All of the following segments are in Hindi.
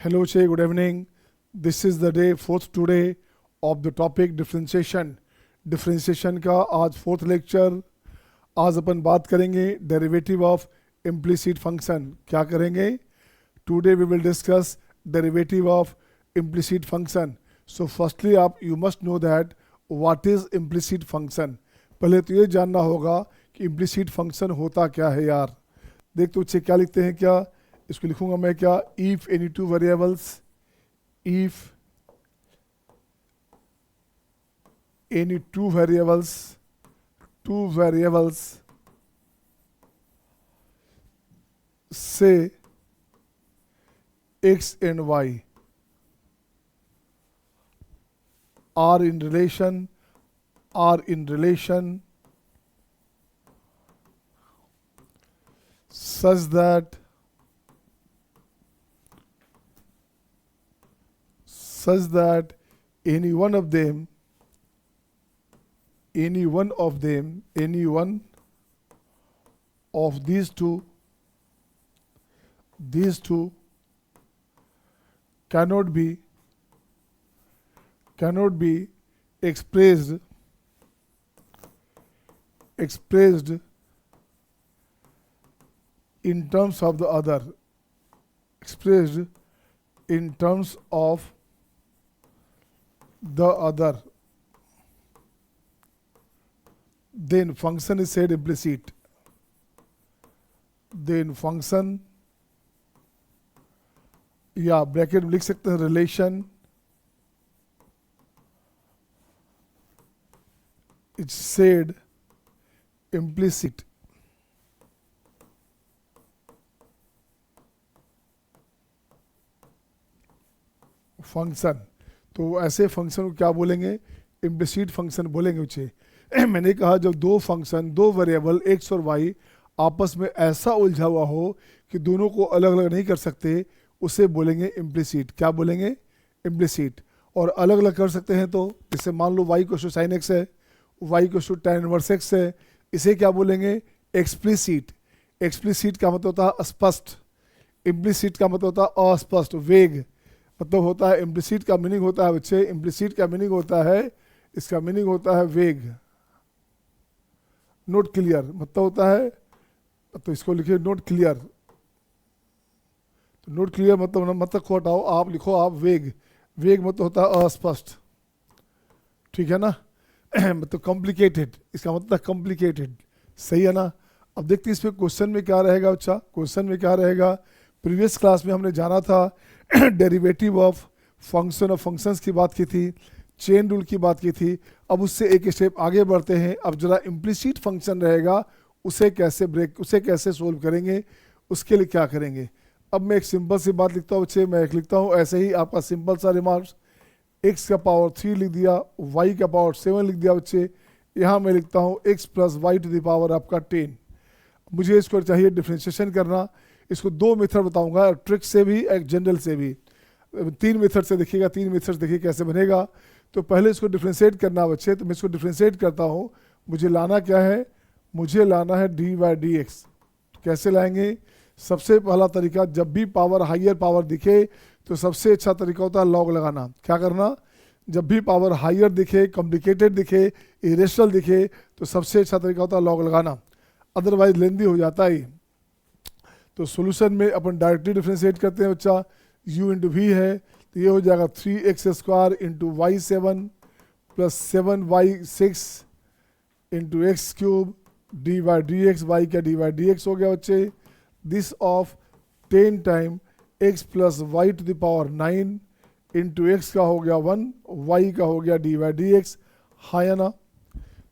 Hello, Che. Good evening. This is the day fourth today of the topic differentiation. Differentiation का आज फोर्थ लेक्चर. आज अपन बात करेंगे डेरिवेटिव ऑफ इम्प्लिसिट फंक्शन. क्या करेंगे? Today we will discuss derivative of implicit function. So firstly आप you must know that what is implicit function. पहले तो ये जानना होगा कि इम्प्लिसिट फंक्शन होता क्या है यार. देख तो बच्चे क्या लिखते हैं. क्या इसको लिखूंगा मैं क्या? If any two variables, if any two variables से x and y are in relation such that any one of these two cannot be expressed in terms of the other. Expressed in terms of the other, then function is said implicit. Then function या ब्रैकेट में लिख सकते हैं relation it's said implicit. Function तो ऐसे फंक्शन को क्या बोलेंगे? इम्प्लिसिट फंक्शन बोलेंगे उसे. मैंने कहा जब दो फंक्शन, दो वेरिएबल x और y आपस में ऐसा उलझा हुआ हो कि दोनों को अलग अलग नहीं कर सकते, उसे बोलेंगे इम्प्लिसिट. क्या बोलेंगे? इम्प्लिसिट. और अलग अलग कर सकते हैं तो जैसे मान लो y को साइन x है, y को tan इनवर्स x है, इसे क्या बोलेंगे? एक्सप्लिसिट. एक्सप्लिसिट का मतलब होता है स्पष्ट, इम्प्लिसिट का मतलब होता है अस्पष्ट, वेग. मतलब होता है इम्प्लिसिट का मीनिंग होता है बच्चे, इम्प्लिसिट का मीनिंग होता है, इसका मीनिंग होता है वेग, नोट क्लियर. मतलब होता है, तो इसको लिखिए नोट क्लियर. तो नोट क्लियर मतलब को हटाओ, आप लिखो आप वेग. वेग मतलब होता है अस्पष्ट. ठीक है ना? मतलब कॉम्प्लिकेटेड, इसका मतलब कॉम्प्लिकेटेड. सही है ना? अब देखते हैं इस पे क्वेश्चन में क्या रहेगा. अच्छा, क्वेश्चन में क्या रहेगा? प्रीवियस क्लास में हमने जाना था derivative of function of functions की बात की थी, चेन रूल की बात की थी. अब उससे एक स्टेप आगे बढ़ते हैं. अब जरा इम्प्लिसिट फंक्शन रहेगा, उसे कैसे सोल्व करेंगे, उसके लिए क्या करेंगे. अब मैं एक सिंपल सी बात लिखता हूँ बच्चे. मैं एक लिखता हूँ ऐसे ही आपका सिंपल सा रिमार्क्स. x का पावर 3 लिख दिया, y का पावर 7 लिख दिया बच्चे. यहाँ मैं लिखता हूँ x plus y to the power आपका 10. मुझे इसको चाहिए डिफ्रेंशिएशन करना. इसको दो मेथड बताऊंगा, ट्रिक से भी एक जनरल से भी. तीन मेथड से देखिएगा, तीन मेथड से देखिए कैसे बनेगा. तो पहले इसको डिफ्रेंशिएट करना बच्चे. तो मैं इसको डिफ्रेंशिएट करता हूँ. मुझे लाना क्या है? मुझे लाना है dy/dx. कैसे लाएंगे? सबसे पहला तरीका, जब भी पावर हाइयर पावर दिखे तो सबसे अच्छा तरीका होता है लॉग लगाना. क्या करना? जब भी पावर हाइयर दिखे, कॉम्प्लिकेटेड दिखे, इरेशनल दिखे, तो सबसे अच्छा तरीका होता है लॉग लगाना. अदरवाइज लेंदी हो जाता है. तो सॉल्यूशन में अपन डायरेक्टली डिफरेंशिएट करते हैं बच्चा. u इंटू वी है तो ये हो जाएगा 3x² into y7 plus 7y6 into x³ dy/dx. y का dy/dx हो गया बच्चे. This of 10 time x plus y to the power 9 into x का हो गया 1, y का हो गया dy/dx. हाँ या ना?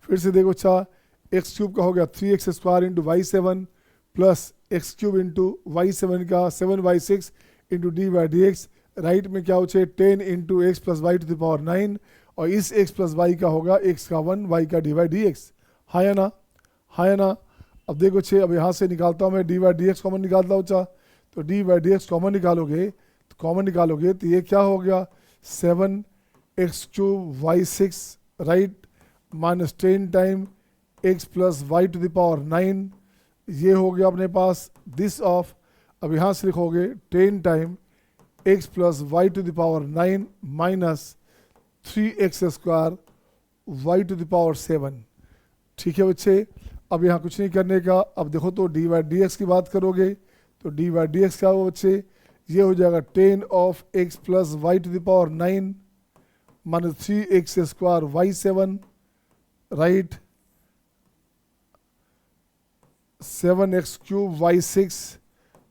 फिर से देखो अच्छा, x³ का हो गया 3x² into y7 plus x³ into y7 का 7y6 इंटू dy/dx. राइट में क्या हो जाए? 10 into x plus y to the power 9, और इस x प्लस वाई का होगा x का 1, y का dy/dx. हाँ या ना? हाँ या ना? अब देखो छे, अब यहाँ से निकालता हूँ मैं dy/dx कॉमन निकालता हूँ. अच्छा, तो dy/dx कॉमन निकालोगे तो ये क्या हो गया? 7x³ y6 right minus 10 time x plus y to the power 9. ये हो गया अपने पास दिस ऑफ, अब यहाँ से लिखोगे 10 time x plus y to the power 9 minus 3x square y to the power 7। ठीक है बच्चे, अब यहाँ कुछ नहीं करने का। अब देखो तो डी वाई डी एक्स की बात करोगे तो डी वाई डी एक्स क्या होगा बच्चे, ये हो जाएगा 10 of x plus y to the power 9 minus 3x square y 7, right, 7x cube y 6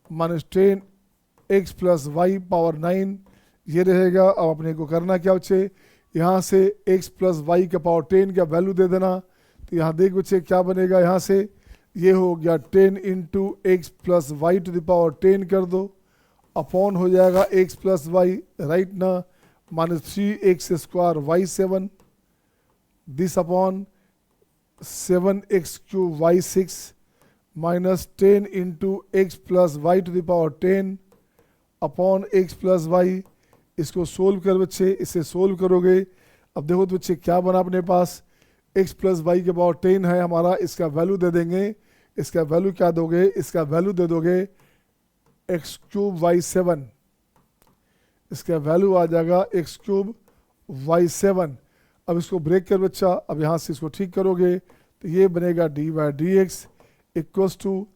minus 10x plus y power 9 ये रहेगा। अब अपने को करना क्या बच्चे, यहाँ से x प्लस वाई का पावर 10 का वैल्यू दे देना। तो यहाँ देख बच्चे क्या बनेगा, यहाँ से ये हो गया 10 into x plus y to the power 10 कर दो, अपॉन हो जाएगा x प्लस वाई, राइट ना, minus 3x square y 7 this upon 7x cube y 6 minus 10 into x plus y to the power 10 upon x plus y. इसको सोल्व कर बच्चे, इसे सोल्व करोगे। अब देखो तो बच्चे क्या बना अपने पास, x प्लस वाई के पावर 10 है हमारा, इसका वैल्यू दे देंगे। इसका वैल्यू क्या दोगे, इसका वैल्यू दे दोगे एक्स क्यूब वाई 7, इसका वैल्यू आ जाएगा एक्स क्यूब वाई 7। अब इसको ब्रेक कर बच्चा, अब यहाँ से इसको ठीक करोगे तो ये बनेगा d y d x equals to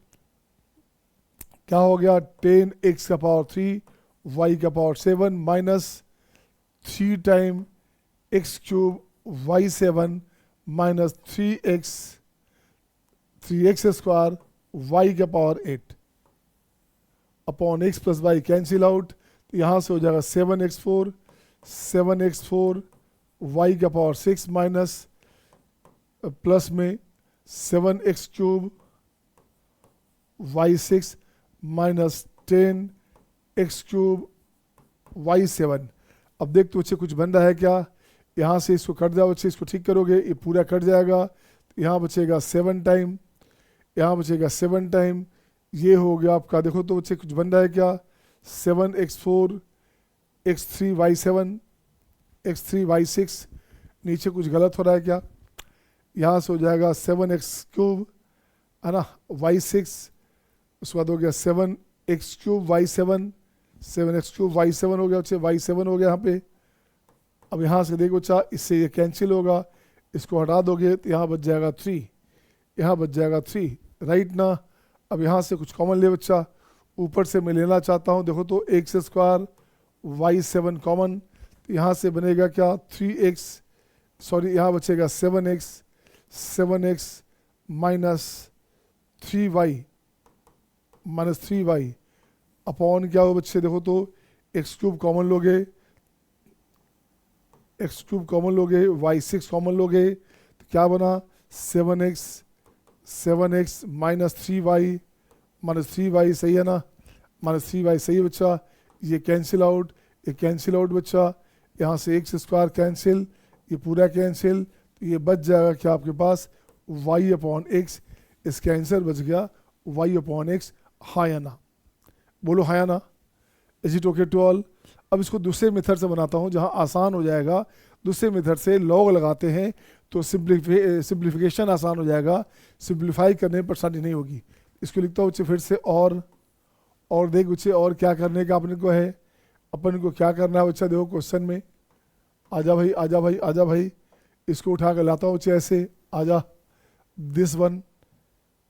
क्या हो गया 10x का पावर 3 y का power 7 minus 3 time x cube y 7 minus 3x square y का power 8 upon x plus y cancel out. तो यहाँ से हो जाएगा 7x4 y का पावर 6 माइनस प्लस में 7x cube y 6 minus 10x cube y 7। अब देख तो बच्चे कुछ बन रहा है क्या, यहाँ से इसको कट जाओ बच्चे, इसको ठीक करोगे ये पूरा कट जाएगा। तो यहाँ बचेगा 7 टाइम, यहाँ बचेगा 7 टाइम, ये हो गया आपका। देखो तो बच्चे कुछ बन रहा है क्या, 7x4 x3 y7 x3 y6, नीचे कुछ गलत हो रहा है क्या, यहाँ से हो जाएगा 7x क्यूब है ना y6, उसके बाद हो गया 7x cube y7, 7x cube y7 हो गया बच्चे, y7 हो गया यहाँ पे। अब यहाँ से देखो बच्चा, इससे ये कैंसिल होगा, इसको हटा दोगे तो यहाँ बच जाएगा 3, यहाँ बच जाएगा 3, राइट ना। अब यहाँ से कुछ कॉमन ले बच्चा, ऊपर से मैं लेना चाहता हूँ, देखो तो एक्स स्क्वायर y7 कॉमन, तो यहाँ से बनेगा क्या 3x, सॉरी यहाँ बचेगा 7x माइनस 3y अपॉन क्या हो बच्चे, देखो तो एक्स क्यूब कॉमन लोगे y6 कॉमन लोगे तो क्या बना 7x माइनस 3y सही है ना, माइनस 3y सही है बच्चा। ये कैंसिल आउट बच्चा, यहाँ से एक्स स्क्वायर कैंसिल, ये पूरा कैंसिल, तो ये बच जाएगा क्या आपके पास y अपॉन एक्स। इसका आंसर बच गया y अपॉन एक्स, हाँ या ना, बोलो हाँ या ना, is it okay to all. अब इसको दूसरे मेथड से बनाता हूँ जहाँ आसान हो जाएगा। दूसरे मेथड से लॉग लगाते हैं तो सिंप्लीफिकेशन आसान हो जाएगा, सिंप्लीफाई करने में परेशानी नहीं होगी। इसको लिखता हूँ फिर से, और देख बच्चे और क्या करने का अपन को है, अपन को क्या करना है बच्चा, देखो क्वेश्चन में आजा भाई, इसको उठा कर लाता हूँ बच्चे ऐसे, आजा दिस वन,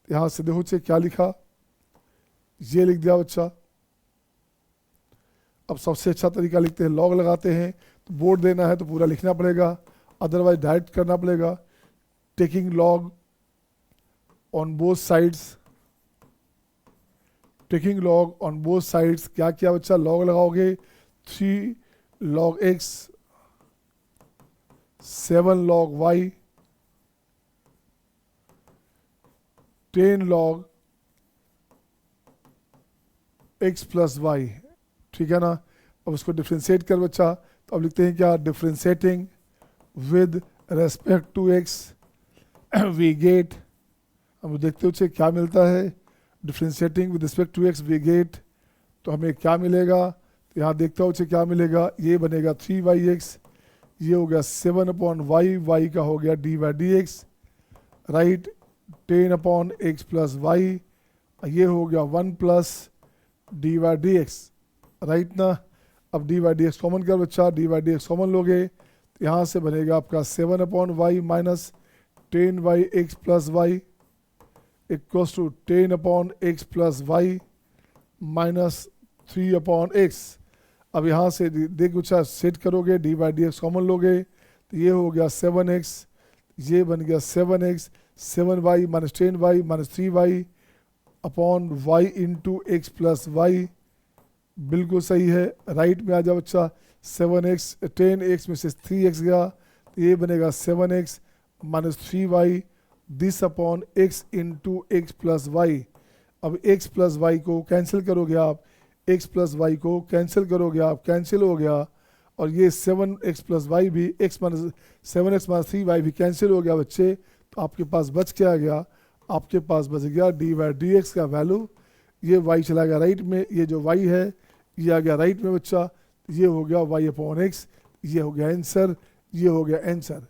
यहाँ से देखो बच्चे क्या लिखा, ये लिख दिया बच्चा। अब सबसे अच्छा तरीका लिखते हैं, लॉग लगाते हैं, तो बोर्ड देना है तो पूरा लिखना पड़ेगा, अदरवाइज डायरेक्ट करना पड़ेगा। Taking log on both sides, क्या किया बच्चा, लॉग लगाओगे 3 log x 7 log y 10 log x plus y, ठीक है ना। अब उसको डिफ्रेंशिएट कर बच्चा, तो अब लिखते हैं क्या, differentiating with respect to x we get, अब देखते हो क्या मिलता है, differentiating with respect to x we get, तो हमें क्या मिलेगा, तो यहाँ देखता हो क्या मिलेगा, ये बनेगा 3y(x), ये हो गया 7/y, y का हो गया d/dx, right, 10/x plus y, ये हो गया 1 प्लस d/dx, राइट ना। अब d y d x common कर बच्चा, d y d x common लोगे तो यहाँ से बनेगा आपका 7/y minus 10y x plus y equals to 10/x plus y minus 3/x। अब यहाँ से देख बच्चा सेट करोगे, d y d x common लोगे तो ये हो गया 7x, ये बन गया 7x, 7y minus 10y minus 3y upon y into x plus y. बिल्कुल सही है, राइट में आ जाओ बच्चा। 7x 10x में से 3x गया तो ये बनेगा 7x minus 3y this upon x into x plus y. अब x प्लस वाई को कैंसिल करोगे आप, x प्लस वाई को कैंसिल करोगे आप, कैंसिल हो गया। और ये 7x प्लस वाई भी x minus 7x minus 3y भी कैंसिल हो गया बच्चे। तो आपके पास बच क्या गया, आपके पास बच गया डी वाई डी एक्स का वैल्यू। ये y चला गया राइट में, ये जो y है ये आ गया राइट में बच्चा, ये हो गया y/x, ये हो गया आंसर, ये हो गया आंसर।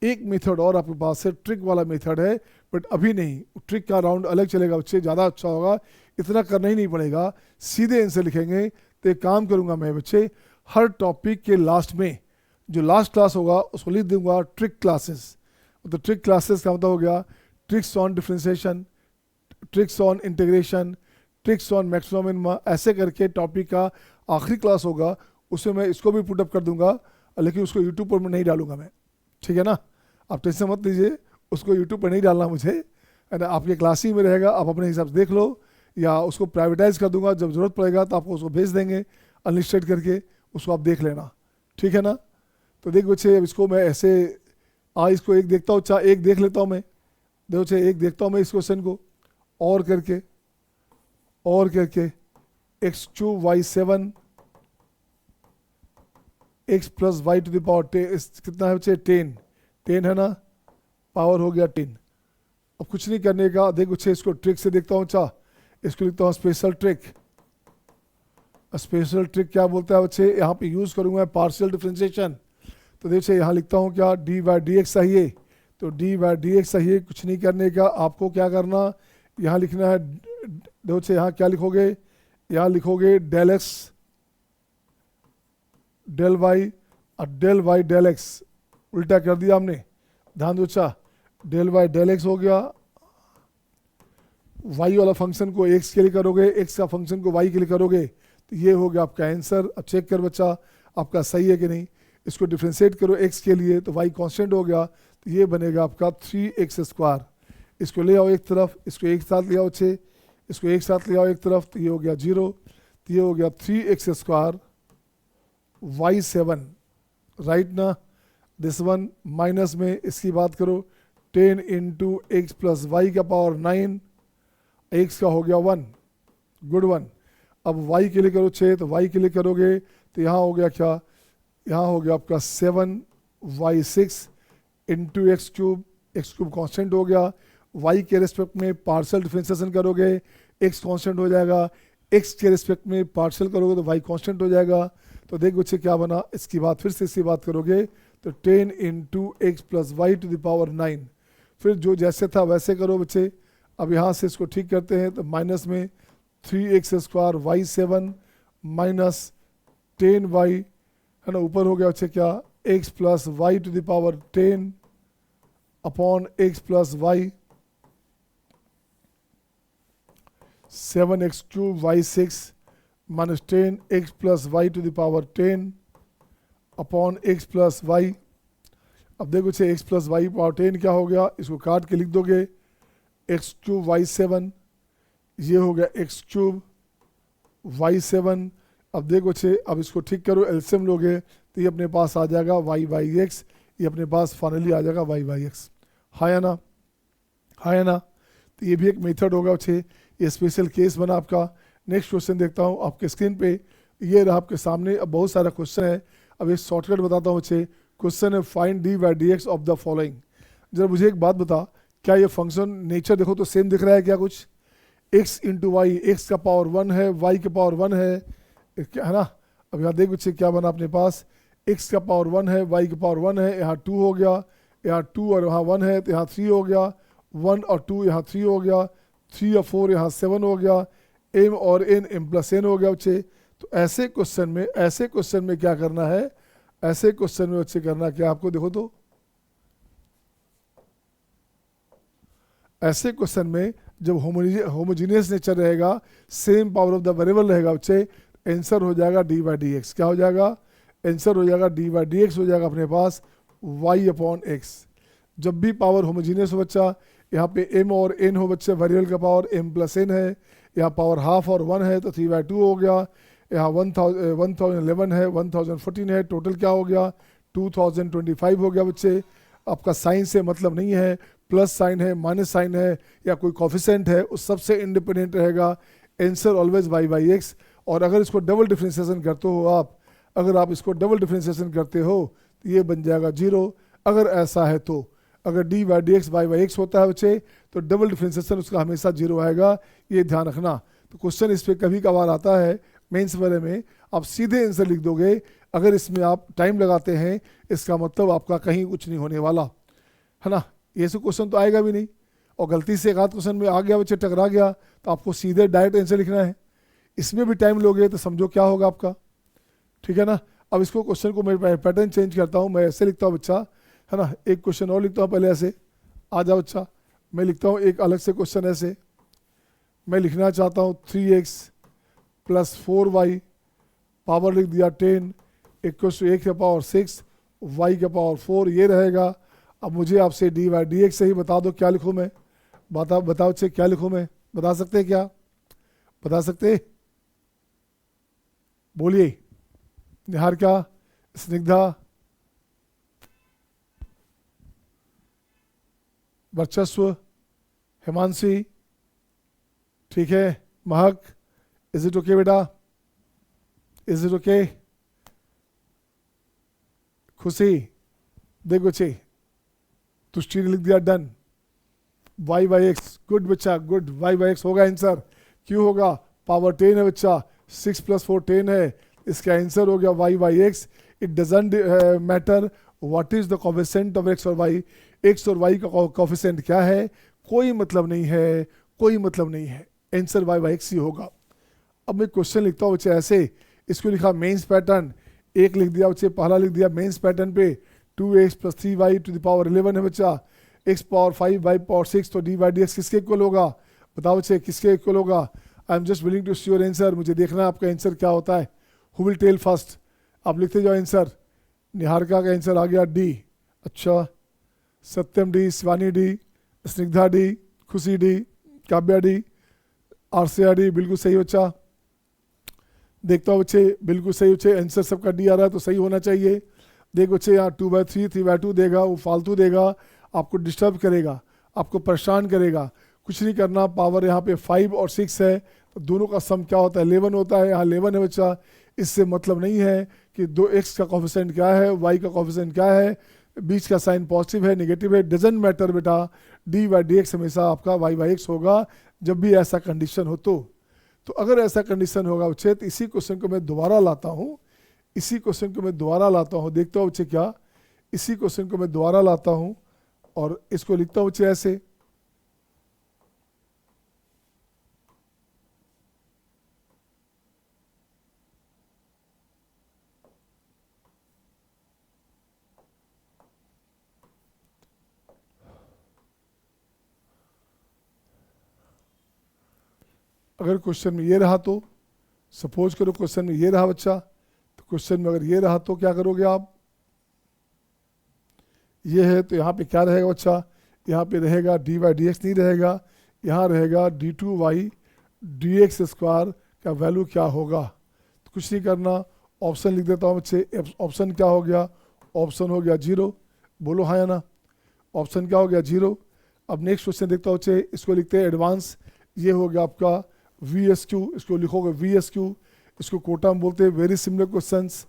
एक मेथड और आपके पास है, ट्रिक वाला मेथड है, बट अभी नहीं, ट्रिक का राउंड अलग चलेगा बच्चे, ज़्यादा अच्छा होगा, इतना करना ही नहीं पड़ेगा, सीधे आंसर लिखेंगे। तो एक काम करूँगा मैं बच्चे, हर टॉपिक के लास्ट में जो लास्ट क्लास होगा उसको लिख दूंगा ट्रिक क्लासेस। तो ट्रिक क्लासेस का मतलब हो गया tricks on differentiation, tricks on integration, tricks on maximum minimum, ऐसे करके टॉपिक का आखिरी क्लास होगा, उसमें मैं इसको भी पुटअप कर दूंगा, लेकिन उसको यूट्यूब पर नहीं डालूंगा मैं, ठीक है ना, आप टेंशन मत लीजिए, उसको यूट्यूब पर नहीं डालना मुझे, है ना, आपके क्लास ही में रहेगा, आप अपने हिसाब से देख लो, या उसको प्राइवेटाइज कर दूंगा, जब ज़रूरत पड़ेगा तो आपको उसको भेज देंगे अनलिस्टेड करके, उसको आप देख लेना, ठीक है ना। तो देख बच्चे, अब इसको मैं ऐसे इसको एक देखता हूँ, चाहे एक देख लेता हूँ मैं, देखो बच्चे एक देखता हूँ मैं इस क्वेश्चन को और करके x³ y7 x plus y to the power 10, कितना है बच्चे 10 है ना, पावर हो गया 10। अब कुछ नहीं करने का, देख बच्चे इसको ट्रिक से देखता हूँ, इसको लिखता हूँ स्पेशल ट्रिक। स्पेशल ट्रिक क्या बोलता है बच्चे, यहाँ पे यूज करूँगा पार्शियल डिफरेंशिएशन। तो देखिए यहाँ लिखता हूँ क्या, डी वाई डी एक्स चाहिए, तो डी वाई डी एक्स चाहिए, कुछ नहीं करने का, आपको क्या करना, यहाँ लिखना है, देखो यहाँ क्या लिखोगे, यहाँ लिखोगे डेल एक्स डेल वाई और डेल वाई डेल एक्स, उल्टा कर दिया हमने, ध्यान दो अच्छा, डेल वाई डेल एक्स हो गया, वाई वाला फंक्शन को एक्स के लिए करोगे, एक्स का फंक्शन को वाई के लिए करोगे, तो ये हो गया आपका आंसर। अब चेक कर बच्चा आपका सही है कि नहीं, इसको डिफ्रेंशिएट करो एक्स के लिए, तो वाई कांस्टेंट हो गया, तो ये बनेगा आपका 3x²। इसको ले आओ एक तरफ, इसको एक साथ ले आओ 6, इसको एक साथ ले आओ एक तरफ, तो ये हो गया 0, तो ये हो गया 3x² y7, राइट ना। दिस वन माइनस में इसकी बात करो, 10 इंटू एक्स प्लस वाई का पावर 9, एक्स का हो गया 1, गुड वन। अब y के लिए करो 6, तो y के लिए करोगे तो यहाँ हो गया क्या, यहाँ हो गया आपका 7y6 इंटू x³ कांस्टेंट हो गया, y के रिस्पेक्ट में पार्शियल डिफरेंशिएशन करोगे x कांस्टेंट हो जाएगा, x के रिस्पेक्ट में पार्शियल करोगे तो y कांस्टेंट हो जाएगा। तो देख बच्चे क्या बना, इसकी बात फिर से इसकी बात करोगे तो 10 into x plus y to the power 9, फिर जो जैसे था वैसे करो बच्चे। अब यहाँ से इसको ठीक करते हैं, तो माइनस में 3x² y7 माइनस 10y, है ना, ऊपर हो गया बच्चे क्या, x plus y to the power 10 upon x plus y, 7x³ y6 minus 10x plus y to the power 10 upon x plus y. अब देखो बच्चे x प्लस वाई पावर 10 क्या हो गया, इसको काट के लिख दोगे, x³ y7, ये हो गया x³ y7। अब देखो बच्चे, अब इसको ठीक करो, एलसीएम लोगे तो ये अपने पास आ जाएगा y/x, ये अपने पास फाइनली आ जाएगा y/x, हाँ या ना, हाँ या ना। तो ये भी एक मेथड होगा बच्चे, ये स्पेशल केस बना आपका। नेक्स्ट क्वेश्चन देखता हूँ आपके स्क्रीन पे, ये रहा आपके सामने। अब बहुत सारा क्वेश्चन है, अब एक शॉर्टकट बताता हूँ बच्चे। क्वेश्चन है find D by d x of the following. जरा मुझे एक बात बता, क्या ये फंक्शन नेचर देखो तो सेम दिख रहा है क्या, कुछ x इंटू वाई, एक्स का पावर 1 है, y का पावर 1 है ना। अब यहाँ देख बच्चे क्या बना अपने पास, x का पावर 1 है, y का पावर 1 है, यहाँ 2 हो गया, यहाँ 2 और यहाँ 1 है तो यहाँ 3 हो गया, 1 और 2 यहाँ 3 हो गया, 3 और 4 यहाँ 7 हो गया, m और n m प्लस n हो गया बच्चे। तो ऐसे क्वेश्चन में क्या करना है, ऐसे क्वेश्चन में बच्चे करना क्या आपको, देखो तो ऐसे क्वेश्चन में जब होमोजीनियस नेचर रहेगा, same power of the variable रहेगा बच्चे, आंसर हो जाएगा डी बाई डी एक्स। क्या हो जाएगा, आंसर हो जाएगा डी बाई डी एक्स हो जाएगा अपने पास वाई अपॉन एक्स। जब भी पावर होमोजीनियस हो बच्चा, यहाँ पे m और n हो बच्चे, वेरिएबल का पावर m प्लस n है, यहाँ पावर हाफ और 1 है तो 3/2 हो गया, यहाँ 1011 है, 1014 है, टोटल क्या हो गया 2025 हो गया बच्चे। आपका साइन से मतलब नहीं है, प्लस साइन है, माइनस साइन है, या कोई कॉफिशेंट है, उस सबसे इंडिपेंडेंट रहेगा, answer always y by x. और अगर इसको डबल डिफ्रेंसिएशन करते हो आप, अगर आप इसको डबल डिफ्रेंसिएशन करते हो तो ये बन जाएगा 0। अगर ऐसा है तो अगर d by d x y by x होता है बच्चे तो डबल डिफ्रेंसिएशन उसका हमेशा 0 आएगा, ये ध्यान रखना। तो क्वेश्चन इस पर कभी कभार आता है मेंस वाले में, आप सीधे आंसर लिख दोगे, अगर इसमें आप टाइम लगाते हैं इसका मतलब आपका कहीं कुछ नहीं होने वाला है ना, ये सब क्वेश्चन तो आएगा भी नहीं। और गलती से एक आध क्वेश्चन में आ गया बच्चे, टकरा गया, तो आपको सीधे डायरेक्ट आंसर लिखना है। इसमें भी टाइम लोगे तो समझो क्या होगा आपका, ठीक है ना। अब इसको क्वेश्चन को मैं पैटर्न चेंज करता हूँ, मैं ऐसे लिखता हूँ बच्चा, है ना, एक क्वेश्चन और लिखता हूँ पहले ऐसे, आ जाओ बच्चा, मैं लिखता हूँ एक अलग से क्वेश्चन ऐसे, मैं लिखना चाहता हूँ 3x प्लस 4y पावर लिख दिया 10 इक्वल टू 1 के पावर 6 y के पावर 4, ये रहेगा। अब मुझे आपसे डी बाई डी एक्स से ही बता दो क्या लिखूँ मैं, बताओ बच्चे क्या लिखूँ मैं, बता सकते हैं क्या, बता सकते, बोलिए। निहारिका, स्निग्धा, वर्चस्व, हिमांशी, ठीक है, महक, इज इट ओके बेटा, इज इट ओके, खुशी, देख बच्चे तुष्टि ने लिख दिया done, y by x, good बच्चा गुड, वाई बाई एक्स होगा आंसर। क्यों होगा, पावर 10 है बच्चा, 6 + 4 10 है, इसका आंसर हो गया y by x. It doesn't matter what is the coefficient of x और वाई, एक्स और वाई का कोफिशिएंट क्या है, कोई मतलब नहीं है, कोई मतलब नहीं है, आंसर वाई बाई एक्स ही होगा। अब मैं क्वेश्चन लिखता हूँ बच्चे ऐसे, इसको लिखा मेंस पैटर्न, एक लिख दिया बच्चे, पहला लिख दिया मेंस पैटर्न पे 2x + 3y to the power 11 है बच्चा, x पावर 5 y पावर 6, तो डी बाई डी एक्स किसके इक्वल होगा, बताओ बच्चे किसके इक्वल होगा। I am just willing to see your answer, मुझे देखना है आपका आंसर क्या होता है। हु विल टेल फर्स्ट, आप लिखते जाओ आंसर। निहारिका का आंसर आ गया डी, अच्छा, Satyam D, Shivani D, Snigdha D, Khushi D, Kavya D, Arshiya D, बिल्कुल सही बच्चा। देखता हूँ बच्चे, बिल्कुल सही बच्चे, आंसर सबका डी आ रहा है तो सही होना चाहिए। देख बच्चे यहाँ 2/3 3/2 देगा, वो फालतू देगा, आपको डिस्टर्ब करेगा, आपको परेशान करेगा, कुछ नहीं करना। पावर यहाँ पे 5 और 6 है तो दोनों का सम क्या होता है 11 होता है, यहाँ 11 है बच्चा। इससे मतलब नहीं है कि दो x का कोफिशिएंट क्या है, y का कोफिशिएंट क्या है, बीच का साइन पॉजिटिव है नेगेटिव है, डजेंट मैटर बेटा, डी बाई डी एक्स हमेशा आपका वाई बाई एक्स होगा जब भी ऐसा कंडीशन हो तो अगर ऐसा कंडीशन होगा बच्चे तो इसी क्वेश्चन को मैं दोबारा लाता हूँ, इसी क्वेश्चन को मैं दोबारा लाता हूँ, देखता हूँ बच्चे क्या, इसी क्वेश्चन को मैं दोबारा लाता हूँ और इसको लिखता हूँ बच्चे ऐसे। अगर क्वेश्चन में ये रहा तो सपोज करो क्वेश्चन में ये रहा बच्चा, तो क्वेश्चन में अगर ये रहा तो क्या करोगे आप, ये है तो यहाँ पे क्या रहेगा बच्चा, यहाँ पे रहेगा डी बाई डी एक्स नहीं रहेगा, यहाँ रहेगा d2y dx² का वैल्यू क्या होगा। तो कुछ नहीं करना, ऑप्शन लिख देता हूँ बच्चे, ऑप्शन क्या हो गया, ऑप्शन हो गया 0, बोलो हाँ या ना, ऑप्शन क्या हो गया 0। अब नेक्स्ट क्वेश्चन देखता हूँ बच्चे, इसको लिखते हैं एडवांस, ये हो गया आपका VSQ, इसको लिखोगे VSQ, इसको कोटा में बोलते हैं very similar questions,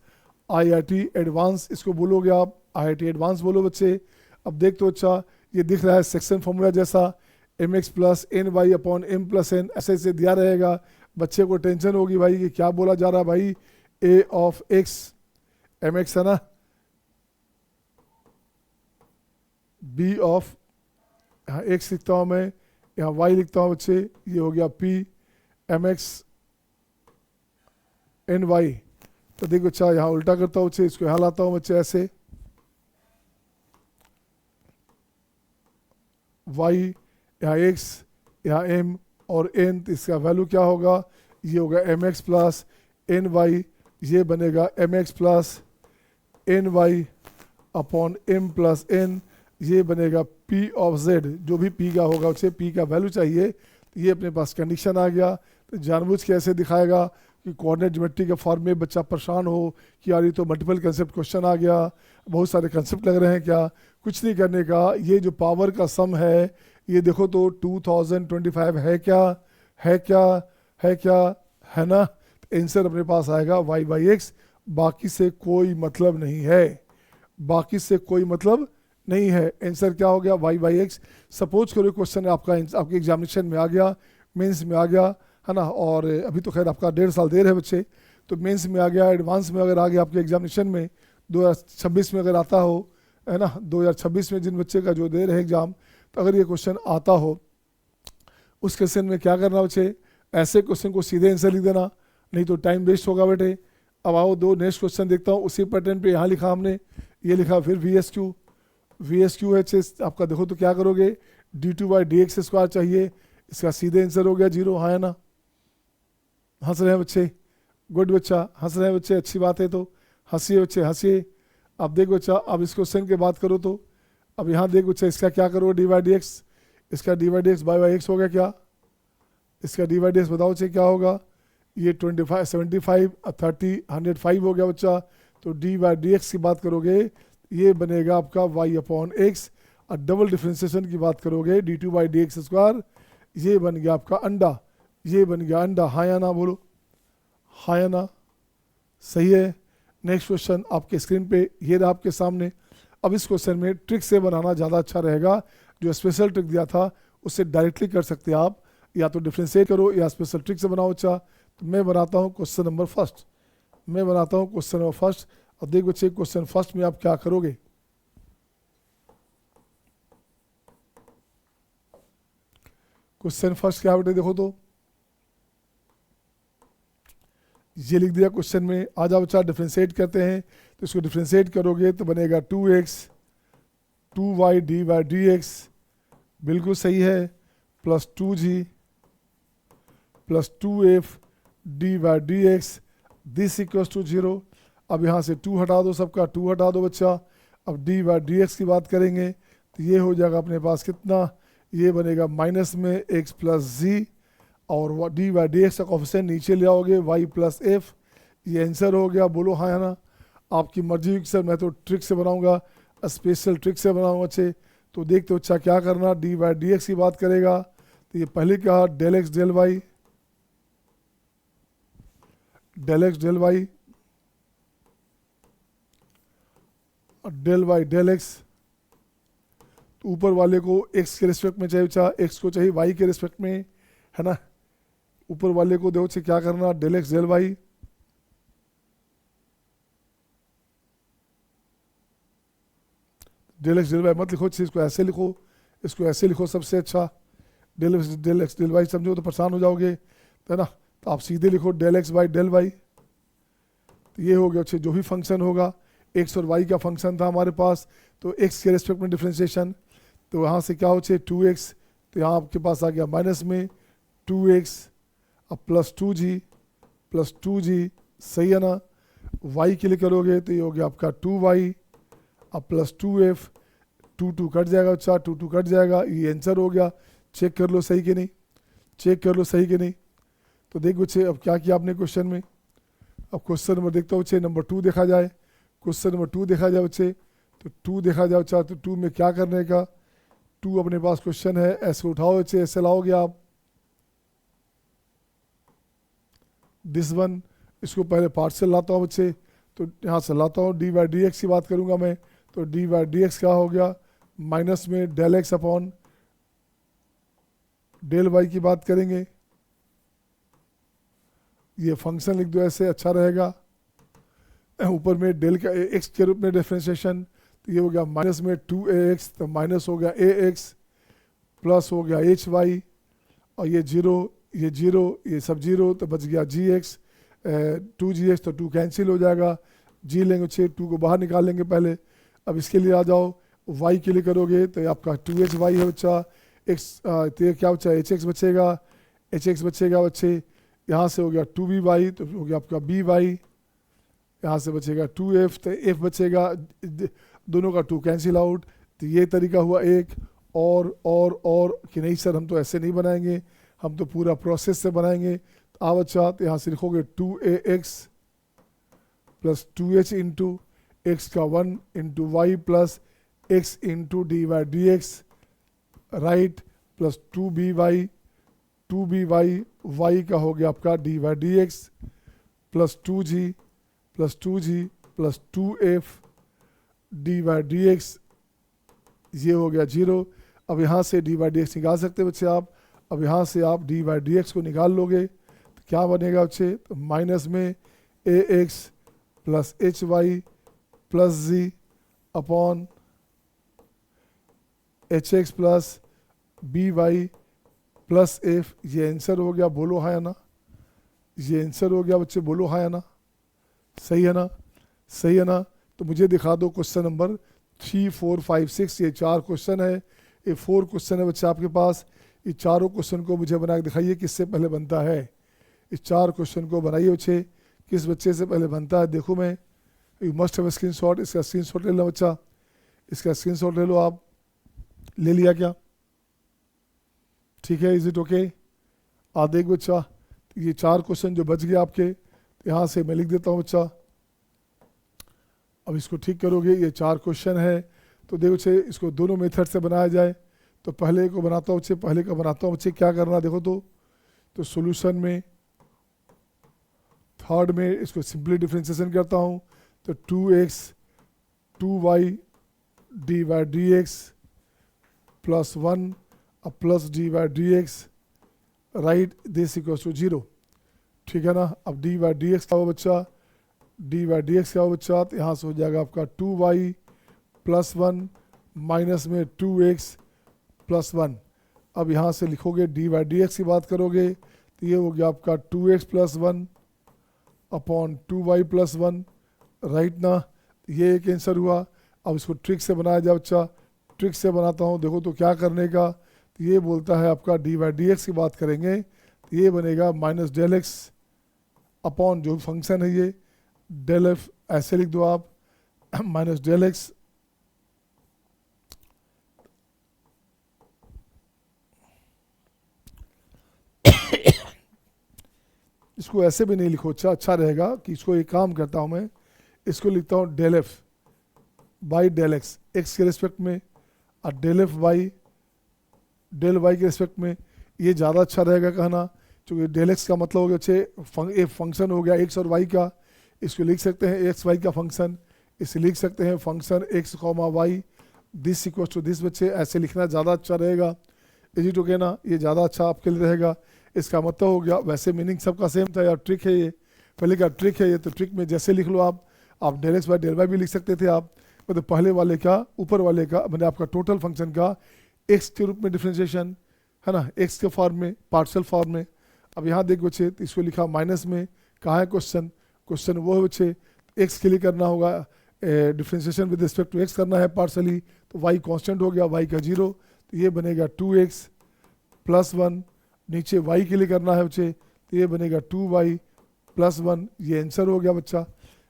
IIT advance इसको बोलोगे आप, IIT एडवांस बोलो बच्चे। अब देख तो अच्छा ये दिख रहा है सेक्शन फॉर्मूला जैसा, mx + ny upon m + n ऐसे दिया रहेगा, बच्चे को टेंशन होगी भाई कि क्या बोला जा रहा है भाई, a ऑफ x mx है ना, b ऑफ, यहाँ x लिखता हूँ मैं, यहाँ y लिखता हूँ बच्चे, ये हो गया p mx एन वाई, तो देखो बच्चा यहाँ उल्टा करता हूँ बच्चे, इसको यहाँ लाता हूँ बच्चे ऐसे, वाई यहाँ एक्स यहाँ एम और एन, तो इसका वैल्यू क्या होगा, ये होगा m x plus n y, ये बनेगा m x plus n y upon m plus n, ये बनेगा पी ऑफ जेड, जो भी पी का होगा उसे पी का वैल्यू चाहिए, तो ये अपने पास कंडीशन आ गया। तो जानबूझ के ऐसे दिखाएगा कि कोऑर्डिनेट ज्योमेट्री के फॉर्म में बच्चा परेशान हो कि यार ये तो मल्टीपल कंसेप्ट क्वेश्चन आ गया, बहुत सारे कंसेप्ट लग रहे हैं क्या, कुछ नहीं करने का। ये जो पावर का सम है ये देखो तो 2025 है क्या, है क्या, है क्या, है ना, तो आंसर अपने पास आएगा y बाई एक्स, बाकी से कोई मतलब नहीं है, बाकी से कोई मतलब नहीं है। आंसर क्या हो गया, y बाई एक्स। सपोज करो क्वेश्चन आपका आपके एग्जामिनेशन में आ गया, मेंस में आ गया, है ना, और अभी तो खैर आपका 1.5 साल देर है बच्चे, तो मेंस में आ गया, एडवांस में अगर आ गया आपके एग्जामिनेशन में 2026 में अगर आता हो, है ना, 2026 में जिन बच्चे का जो दे रहे एग्जाम, तो अगर ये क्वेश्चन आता हो, उस क्वेश्चन में क्या करना बच्चे, ऐसे क्वेश्चन को सीधे आंसर लिख देना, नहीं तो टाइम वेस्ट होगा बेटे। अब आओ दो नेक्स्ट क्वेश्चन देखता हूँ, उसी पैटर्न पे यहाँ लिखा हमने, ये लिखा फिर वी एस क्यू है आपका, देखो तो क्या करोगे, D two by d x square चाहिए, इसका सीधे आंसर हो गया 0, हाँ है ना, हंस रहे हैं बच्चे, गुड बच्चा, हंस रहे हैं बच्चे, अच्छी बात है, तो हंसिए बच्चे हंसिए। अब देखो बच्चा, अब इस क्वेश्चन की बात करो तो अब यहाँ देखो बच्चा, इसका क्या करोगे, डी बाई डी एक्स, इसका D by d x by x हो गया क्या, इसका डी बाई डी एक्स बताओ बच्चे क्या होगा, ये 25 75 30 105 हो गया बच्चा, तो डी बाई डी एक्स की बात करोगे ये बनेगा आपका y अपॉन एक्स, और डबल डिफ्रेंसिएशन की बात करोगे D two by d x square, ये बन गया आपका अंडा, ये बन गया अंडा, हाँ या ना बोलो, हाँ या ना, सही है। नेक्स्ट क्वेश्चन आपके स्क्रीन पे ये रहा आपके सामने। अब इस क्वेश्चन में ट्रिक से बनाना ज़्यादा अच्छा रहेगा, जो स्पेशल ट्रिक दिया था उससे डायरेक्टली कर सकते हैं आप, या तो डिफ्रेंशिएट करो या स्पेशल ट्रिक से बनाओ। अच्छा तो मैं बनाता हूँ क्वेश्चन नंबर फर्स्ट, मैं बनाता हूँ क्वेश्चन नंबर फर्स्ट, और देखो बच्चे क्वेश्चन फर्स्ट में आप क्या करोगे, क्वेश्चन फर्स्ट क्या बेटे, देखो तो ये लिख दिया क्वेश्चन में। आ जाओ बच्चा डिफ्रेंशिएट करते हैं, तो इसको डिफ्रेंशिएट करोगे तो बनेगा 2x 2y D by d x, बिल्कुल सही है, plus 2g plus 2f d by d x, this equals to 0। अब यहाँ से 2 हटा दो, सबका 2 हटा दो बच्चा। अब डी बाई डी एक्स की बात करेंगे तो ये हो जाएगा अपने पास कितना, ये बनेगा माइनस में x प्लस जी, और डी बाई डी एक्स का कोफिशिएंट नीचे ले आओगे y प्लस एफ, ये आंसर हो गया, बोलो हाँ है ना। आपकी मर्जी सर, मैं तो ट्रिक से बनाऊंगा, स्पेशल ट्रिक से बनाऊंगा अच्छे, तो देखते हो अच्छा क्या करना, डी बाई डी एक्स की बात करेगा तो ये पहले कहा del x del y, del x del y और डेल वाई डेल एक्स, तो ऊपर वाले को x के रिस्पेक्ट में चाहिए बच्चा, x को चाहिए y के रिस्पेक्ट में, है ना, ऊपर वाले को देखो से क्या करना, del x del y, del x del y मत लिखो, इसको ऐसे लिखो, इसको ऐसे लिखो सबसे अच्छा, डेल एक्स डेल वाई समझो तो परेशान हो जाओगे, है ना, तो आप सीधे लिखो del x by del y, तो ये हो गया अच्छे, जो भी फंक्शन होगा x और y का फंक्शन था हमारे पास, तो x के रिस्पेक्ट में डिफ्रेंशिएशन, तो यहाँ से क्या हो चाहिए 2x, तो यहाँ आपके पास आ गया माइनस में 2x, अब प्लस 2g, सही है ना, y के लिए करोगे तो ये हो गया आपका 2y, अब प्लस 2f, 2 कट जाएगा अच्छा, 2 कट जाएगा, ये आंसर हो गया। चेक कर लो सही कि नहीं, चेक कर लो सही कि नहीं। तो देखो बच्चे अब क्या किया आपने क्वेश्चन में, अब क्वेश्चन नंबर देखता हूँ बच्चे, नंबर 2 देखा जाए, क्वेश्चन नंबर 2 देखा जाए बच्चे, तो 2 देखा जाए अच्छा, तो 2 में क्या करने का, 2 अपने पास क्वेश्चन है, ऐसे उठाओ बच्चे, ऐसे लाओगे आप, दिस वन, इसको पहले पार्ट से लाता हूँ बच्चे, तो यहाँ से लाता हूँ, डी बाई डी एक्स की बात करूँगा मैं, तो डी बाई डी एक्स क्या हो गया, माइनस में del x upon del y की बात करेंगे, ये फंक्शन लिख दो ऐसे, अच्छा रहेगा। ऊपर में डेल का एक्स के रूप में डिफरेंशिएशन, तो ये हो गया माइनस में 2ax, तो माइनस हो गया ax, प्लस हो गया hy, और ये जीरो ये सब जीरो, तो बच गया gx, 2gh, तो 2 कैंसिल हो जाएगा, g लेंगे बच्चे, 2 को बाहर निकाल लेंगे पहले। अब इसके लिए आ जाओ, y के लिए करोगे तो ये आपका 2hy है बच्चा, x तो ये क्या बच्चा hx बचेगा, hx बचेगा बच्चे, यहाँ से हो गया 2by तो हो गया आपका by, यहाँ से बचेगा 2f तो f बचेगा, दोनों का 2 कैंसिल आउट। तो ये तरीका हुआ एक। और कि नहीं सर हम तो ऐसे नहीं बनाएंगे, हम तो पूरा प्रोसेस से बनाएंगे। तो आ बच्चा, तो यहाँ से लिखोगे 2ax plus 2h into x का 1 into y plus x into d y d x, right, plus 2by y का हो गया आपका d y d x, plus 2g plus 2f d y d x, ये हो गया 0। अब यहाँ से डी वाई डी एक्स निकाल सकते बच्चे आप। अब यहाँ से आप डी वाई डी एक्स को निकाल लोगे तो क्या बनेगा बच्चे, तो माइनस में ax plus hy plus z upon hx plus by plus f, ये आंसर हो गया। बोलो हाँ या ना, ये आंसर हो गया बच्चे, बोलो हाँ या ना, सही है ना, सही है ना। तो मुझे दिखा दो क्वेश्चन नंबर 3, 4, 5, 6, ये 4 क्वेश्चन है, ये 4 क्वेश्चन है बच्चे आपके पास। ये चारों क्वेश्चन को मुझे बना के दिखाइए किससे पहले बनता है। इस 4 क्वेश्चन को बनाइए बच्चे, किस बच्चे से पहले बनता है। देखो मैं, you must have screen shot, इसका स्क्रीन शॉट ले लो बच्चा, इसका स्क्रीन शॉट ले लो आप। ले लिया क्या, ठीक है, इज इट ओके। देख बच्चा, ये 4 क्वेश्चन जो बच गए आपके, तो यहाँ से मैं लिख देता हूँ बच्चा। अब इसको ठीक करोगे, ये 4 क्वेश्चन है। तो देखो बच्चे, इसको दोनों मेथड से बनाया जाए। तो पहले को बनाता हूँ बच्चे, पहले का बनाता हूँ बच्चे, क्या करना देखो तो सॉल्यूशन में थर्ड में इसको सिंपली डिफरेंशिएशन करता हूँ। तो 2x 2y d y d x plus 1 plus d y d x, right, this equals to 0, ठीक है ना। अब डी वाई डी एक्स का हो बच्चा, डी वाई डी एक्स का हो बच्चा, तो यहाँ से हो जाएगा आपका 2y प्लस 1 माइनस में 2x प्लस 1। अब यहाँ से लिखोगे डी वाई डी एक्स की बात करोगे तो ये हो गया आपका 2x plus 1 upon 2y plus 1, right ना। ये एक आंसर हुआ। अब इसको ट्रिक से बनाया जाए बच्चा, ट्रिक से बनाता हूँ, देखो तो क्या करने का। तो ये बोलता है आपका डी वाई डी एक्स की बात करेंगे तो ये बनेगा माइनस डेल एक्स अपॉन जो फंक्शन है ये डेल एफ, ऐसे लिख दो आप, माइनस डेल एक्स इसको ऐसे भी नहीं लिखो, अच्छा रहेगा कि इसको एक काम करता हूँ मैं, इसको लिखता हूँ del f by del x, x के रिस्पेक्ट में, और del f by del y के रिस्पेक्ट में। ये ज़्यादा अच्छा रहेगा कहना, क्योंकि डेल एक्स का मतलब हो गया अच्छे एक फंक्शन हो गया एक्स और वाई का, इसको लिख सकते हैं एक्स वाई का फंक्शन, इसे लिख सकते हैं function x comma y this equals to this. बच्चे ऐसे लिखना ज़्यादा अच्छा रहेगा, इज इट ओके ना, ये ज़्यादा अच्छा आपके लिए रहेगा। इसका मतलब हो गया, वैसे मीनिंग सबका सेम था यार, ट्रिक है ये, पहले का ट्रिक है ये। तो ट्रिक में जैसे लिख लो आप del x by del y भी लिख सकते थे आप, मतलब पहले वाले का ऊपर वाले का मतलब आपका टोटल फंक्शन का एक्स के रूप में डिफ्रेंशिएशन है ना, एक्स के फॉर्म में, पार्शियल फॉर्म में। अब यहाँ देख बच्चे, तो इसको लिखा माइनस में, कहाँ है क्वेश्चन, क्वेश्चन वो है बच्चे एक्स के लिए करना होगा differentiation with respect to x करना है पार्शली, तो वाई कांस्टेंट हो गया, वाई का 0, तो ये बनेगा 2x प्लस 1। नीचे y के लिए करना है बच्चे, तो ये बनेगा 2y प्लस 1, ये आंसर हो गया बच्चा,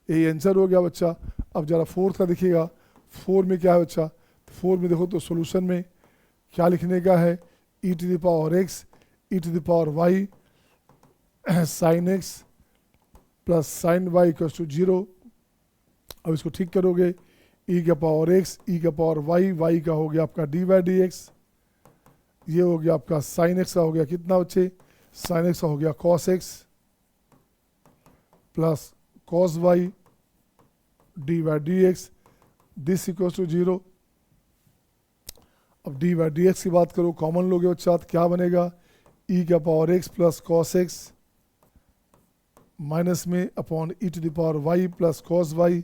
ये आंसर हो गया बच्चा। अब जरा फोर्थ का देखिएगा, 4 में क्या है बच्चा, 4 में देखो तो सॉल्यूशन में क्या लिखने का है, e to the power x e to the power y sine x plus sine y equals to 0। अब इसको ठीक करोगे, e का पावर x e का पावर y का हो गया आपका डी वाई डी एक्स, ये हो गया आपका साइन x का हो गया कितना बच्चे, साइन x का हो गया cos x plus cos y d y d x this equals to 0। अब डी वाई डी एक्स की बात करो, कॉमन लोगे बच्चा, तो क्या बनेगा, e का power x plus cos x minus में upon e to the power y plus cos y,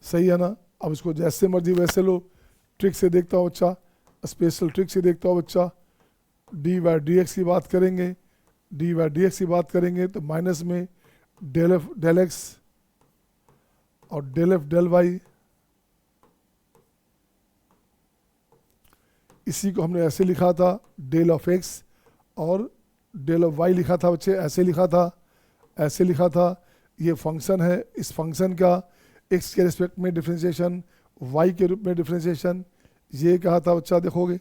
सही है ना। अब इसको जैसे मर्जी वैसे लो, ट्रिक से देखता हूँ बच्चा, स्पेशल ट्रिक से देखता हूँ बच्चा। डी वाई डी एक्स की बात करेंगे, डी वाई डी एक्स की बात करेंगे तो माइनस में डेल एफ डेल एक्स और डेल एफ डेल वाई, इसी को हमने ऐसे लिखा था डेल ऑफ एक्स, और डेल ऑफ वाई लिखा था बच्चे, ऐसे लिखा था, ऐसे लिखा था। ये फंक्शन है, इस फंक्शन का एक्स के रिस्पेक्ट में डिफरेंशिएशन, वाई के रूप में डिफरेंशिएशन, ये कहा था बच्चा, देखोगे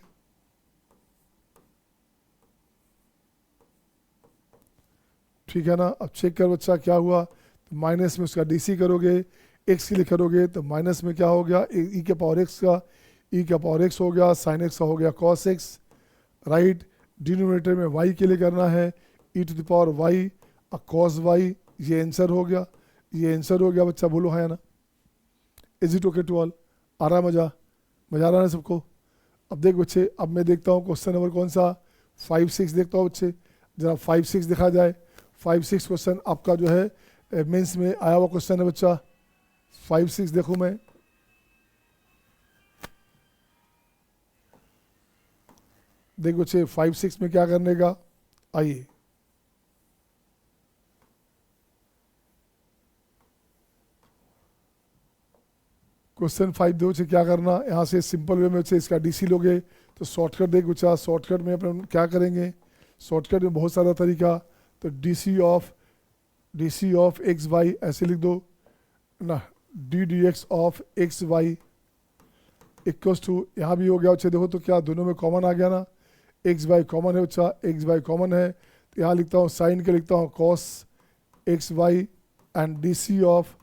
ठीक है ना। अब चेक कर बच्चा क्या हुआ, तो माइनस में उसका डीसी करोगे, एक्स के लिए करोगे तो माइनस में क्या हो गया, ई के पावर एक्स का, ई का पावर एक्स हो गया, साइन एक्स का हो गया कॉस एक्स, राइट। डिनोमिनेटर में वाई के लिए करना है e to the power y cos y, ये आंसर हो गया, ये आंसर हो गया बच्चा, बोलो है ना। Is it okay to all, आ रहा है मजा, मजा आ रहा है सबको। अब देख बच्चे, अब मैं देखता हूँ क्वेश्चन नंबर कौन सा, 5-6 देखता हूँ बच्चे, जरा 5-6 दिखा जाए। 5-6 क्वेश्चन आपका जो है मेंस में आया हुआ क्वेश्चन है बच्चा। 5-6 देखो मैं, देख बच्चे 5-6 में क्या करने का, आइए क्वेश्चन 5 दो बच्चे क्या करना, यहाँ से सिंपल वे में बच्चे इसका डीसी लोगे तो शॉर्टकट देख बच्चा, शॉर्टकट में अपन क्या करेंगे, शॉर्टकट में बहुत सारा तरीका, तो डीसी ऑफ एक्स वाई ऐसे लिख दो ना, d d x of x y equals to, यहाँ भी हो गया बच्चे, देखो तो क्या दोनों में कॉमन आ गया ना, एक्स वाई कॉमन है बच्चा, एक्स वाई कॉमन है, तो यहाँ लिखता हूँ साइन के लिखता हूँ cos x y and d c of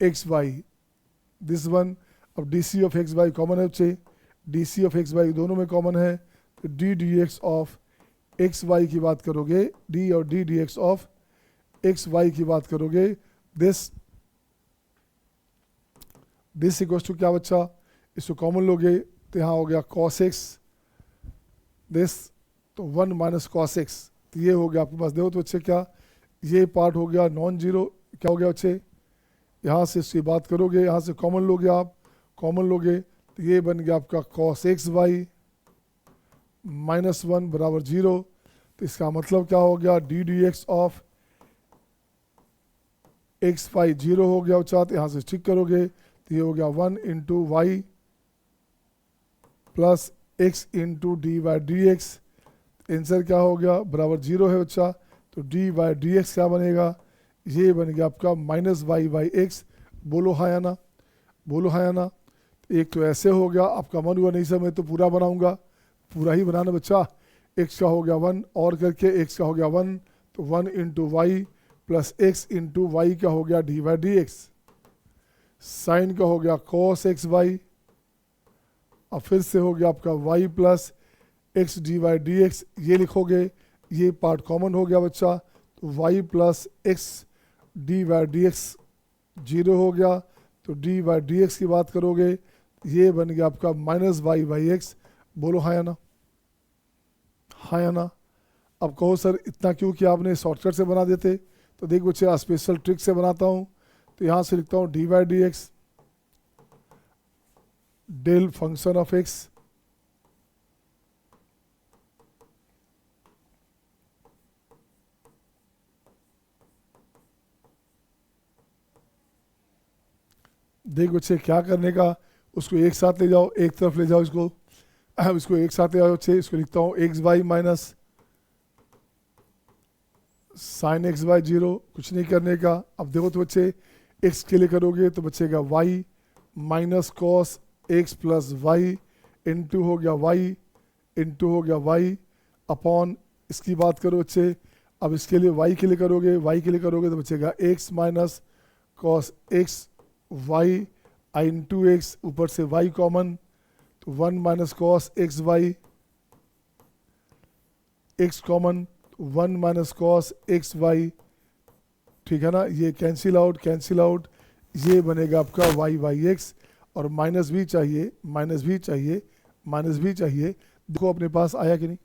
x y, this one. अब d c of x y common है बच्चे, d c of x y दोनों में कॉमन है, तो d d x of x y की बात करोगे, डी और d d x of x y की बात करोगे, दिस इक्वल्स टू क्या बच्चा, इसको कॉमन लोगे तो यहाँ हो गया कॉस एक्स, दिस तो 1 माइनस कॉस एक्स, तो ये हो गया आपके पास, देखो तो बच्चे क्या, ये पार्ट हो गया नॉन जीरो, क्या हो गया बच्चे, यहाँ से इसकी बात करोगे, यहाँ से कॉमन लोगे आप, कॉमन लोगे तो ये बन गया आपका कॉस एक्स वाई -1 बराबर 0, तो इसका मतलब क्या हो गया, d d x of x y 0 हो गया बच्चा, तो यहाँ से ठीक करोगे तो ये हो गया 1 into y plus x into d y d x, answer क्या हो गया, बराबर 0 है बच्चा, तो डी वाई डी एक्स क्या बनेगा, ये बन गया आपका माइनस वाई बाई एक्स, बोलो हाँ या ना, बोलो हाँ या ना। एक तो ऐसे हो गया, आपका मन हुआ नहीं सर मैं तो पूरा बनाऊंगा, पूरा ही बनाना बच्चा, एक्स का हो गया 1 और करके एक्स का हो गया 1, तो 1 into y plus x into y का हो गया d y d x, sine का हो गया कॉस एक्स वाई, और फिर से हो गया आपका y plus x d y d x, ये लिखोगे, ये पार्ट कॉमन हो गया बच्चा, तो y plus x d y d x 0 हो गया, तो डी वाई डी एक्स की बात करोगे, ये बन गया आपका माइनस वाई बाई एक्स, बोलो हाँ या ना, हाँ या ना। अब कहो सर इतना क्यों कि आपने शॉर्टकट से बना देते, तो देख बच्चे स्पेशल ट्रिक से बनाता हूँ, तो यहाँ से लिखता हूँ d y d x del function of x देख बच्चे क्या करने का, उसको एक साथ ले जाओ, एक तरफ ले जाओ इसको एक साथ ले जाओ बच्चे, इसको लिखता हूँ x y minus sine x y 0, कुछ नहीं करने का। अब देखो तो बच्चे एक्स के लिए करोगे तो बचेगा y minus cos x plus y into हो गया वाई इंटू हो गया वाई अपॉन, इसकी बात करो बच्चे, अब इसके लिए वाई के लिए करोगे, वाई के लिए करोगे तो बचेगा x minus cos x y i into x, ऊपर से वाई कॉमन, तो 1 minus cos x y, x common 1 minus cos x y, ठीक है ना, ये कैंसिल आउट, ये बनेगा आपका वाई बाई एक्स, और माइनस भी चाहिए, माइनस भी चाहिए, माइनस भी चाहिए, देखो अपने पास आया कि नहीं।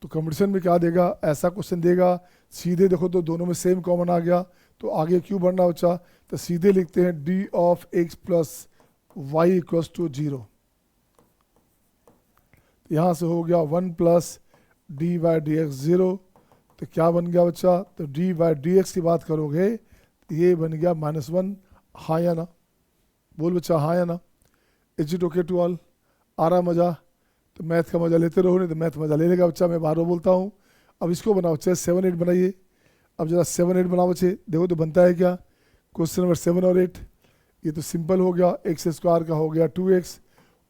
तो कंपटीशन में क्या देगा, ऐसा क्वेश्चन देगा, सीधे देखो तो दोनों में सेम कॉमन आ गया, तो आगे क्यों बढ़ना बच्चा, तो सीधे लिखते हैं d of x plus y equals to 0, यहाँ से हो गया 1 plus d y d x 0, तो क्या बन गया बच्चा, तो डी बाई डी एक्स की बात करोगे तो ये बन गया -1, हाँ या ना, बोल बच्चा हाँ या ना। Is it okay to all, आ रहा मज़ा, तो मैथ का मज़ा लेते रहो, नहीं तो मैथ मज़ा ले लेगा बच्चा, मैं बार बार बोलता हूँ। अब इसको बनाओ बच्चे, 7 8 बनाइए। अब जरा 7 8 बनाओ बच्चे, देखो तो बनता है क्या। क्वेश्चन नंबर 7 और 8, ये तो सिंपल हो गया, एक्स स्क्वायर का हो गया 2x,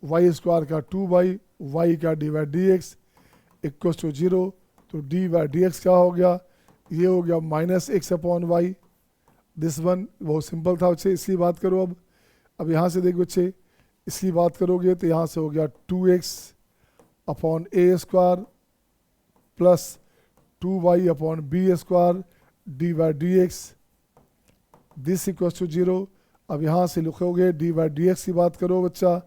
वाई स्क्वायर का 2y, वाई का d by d x equal to 0, तो डी बाई डी एक्स क्या हो गया, ये हो गया -x/y। दिस वन बहुत सिंपल था बच्चे, इसकी बात करो। अब यहाँ से देखो बच्चे, इसकी बात करोगे तो यहाँ से हो गया 2x/a² plus 2y/b² d by d x, this equal to 0। अब यहाँ से लिखोगे डी बाई डी एक्स की बात करो बच्चा,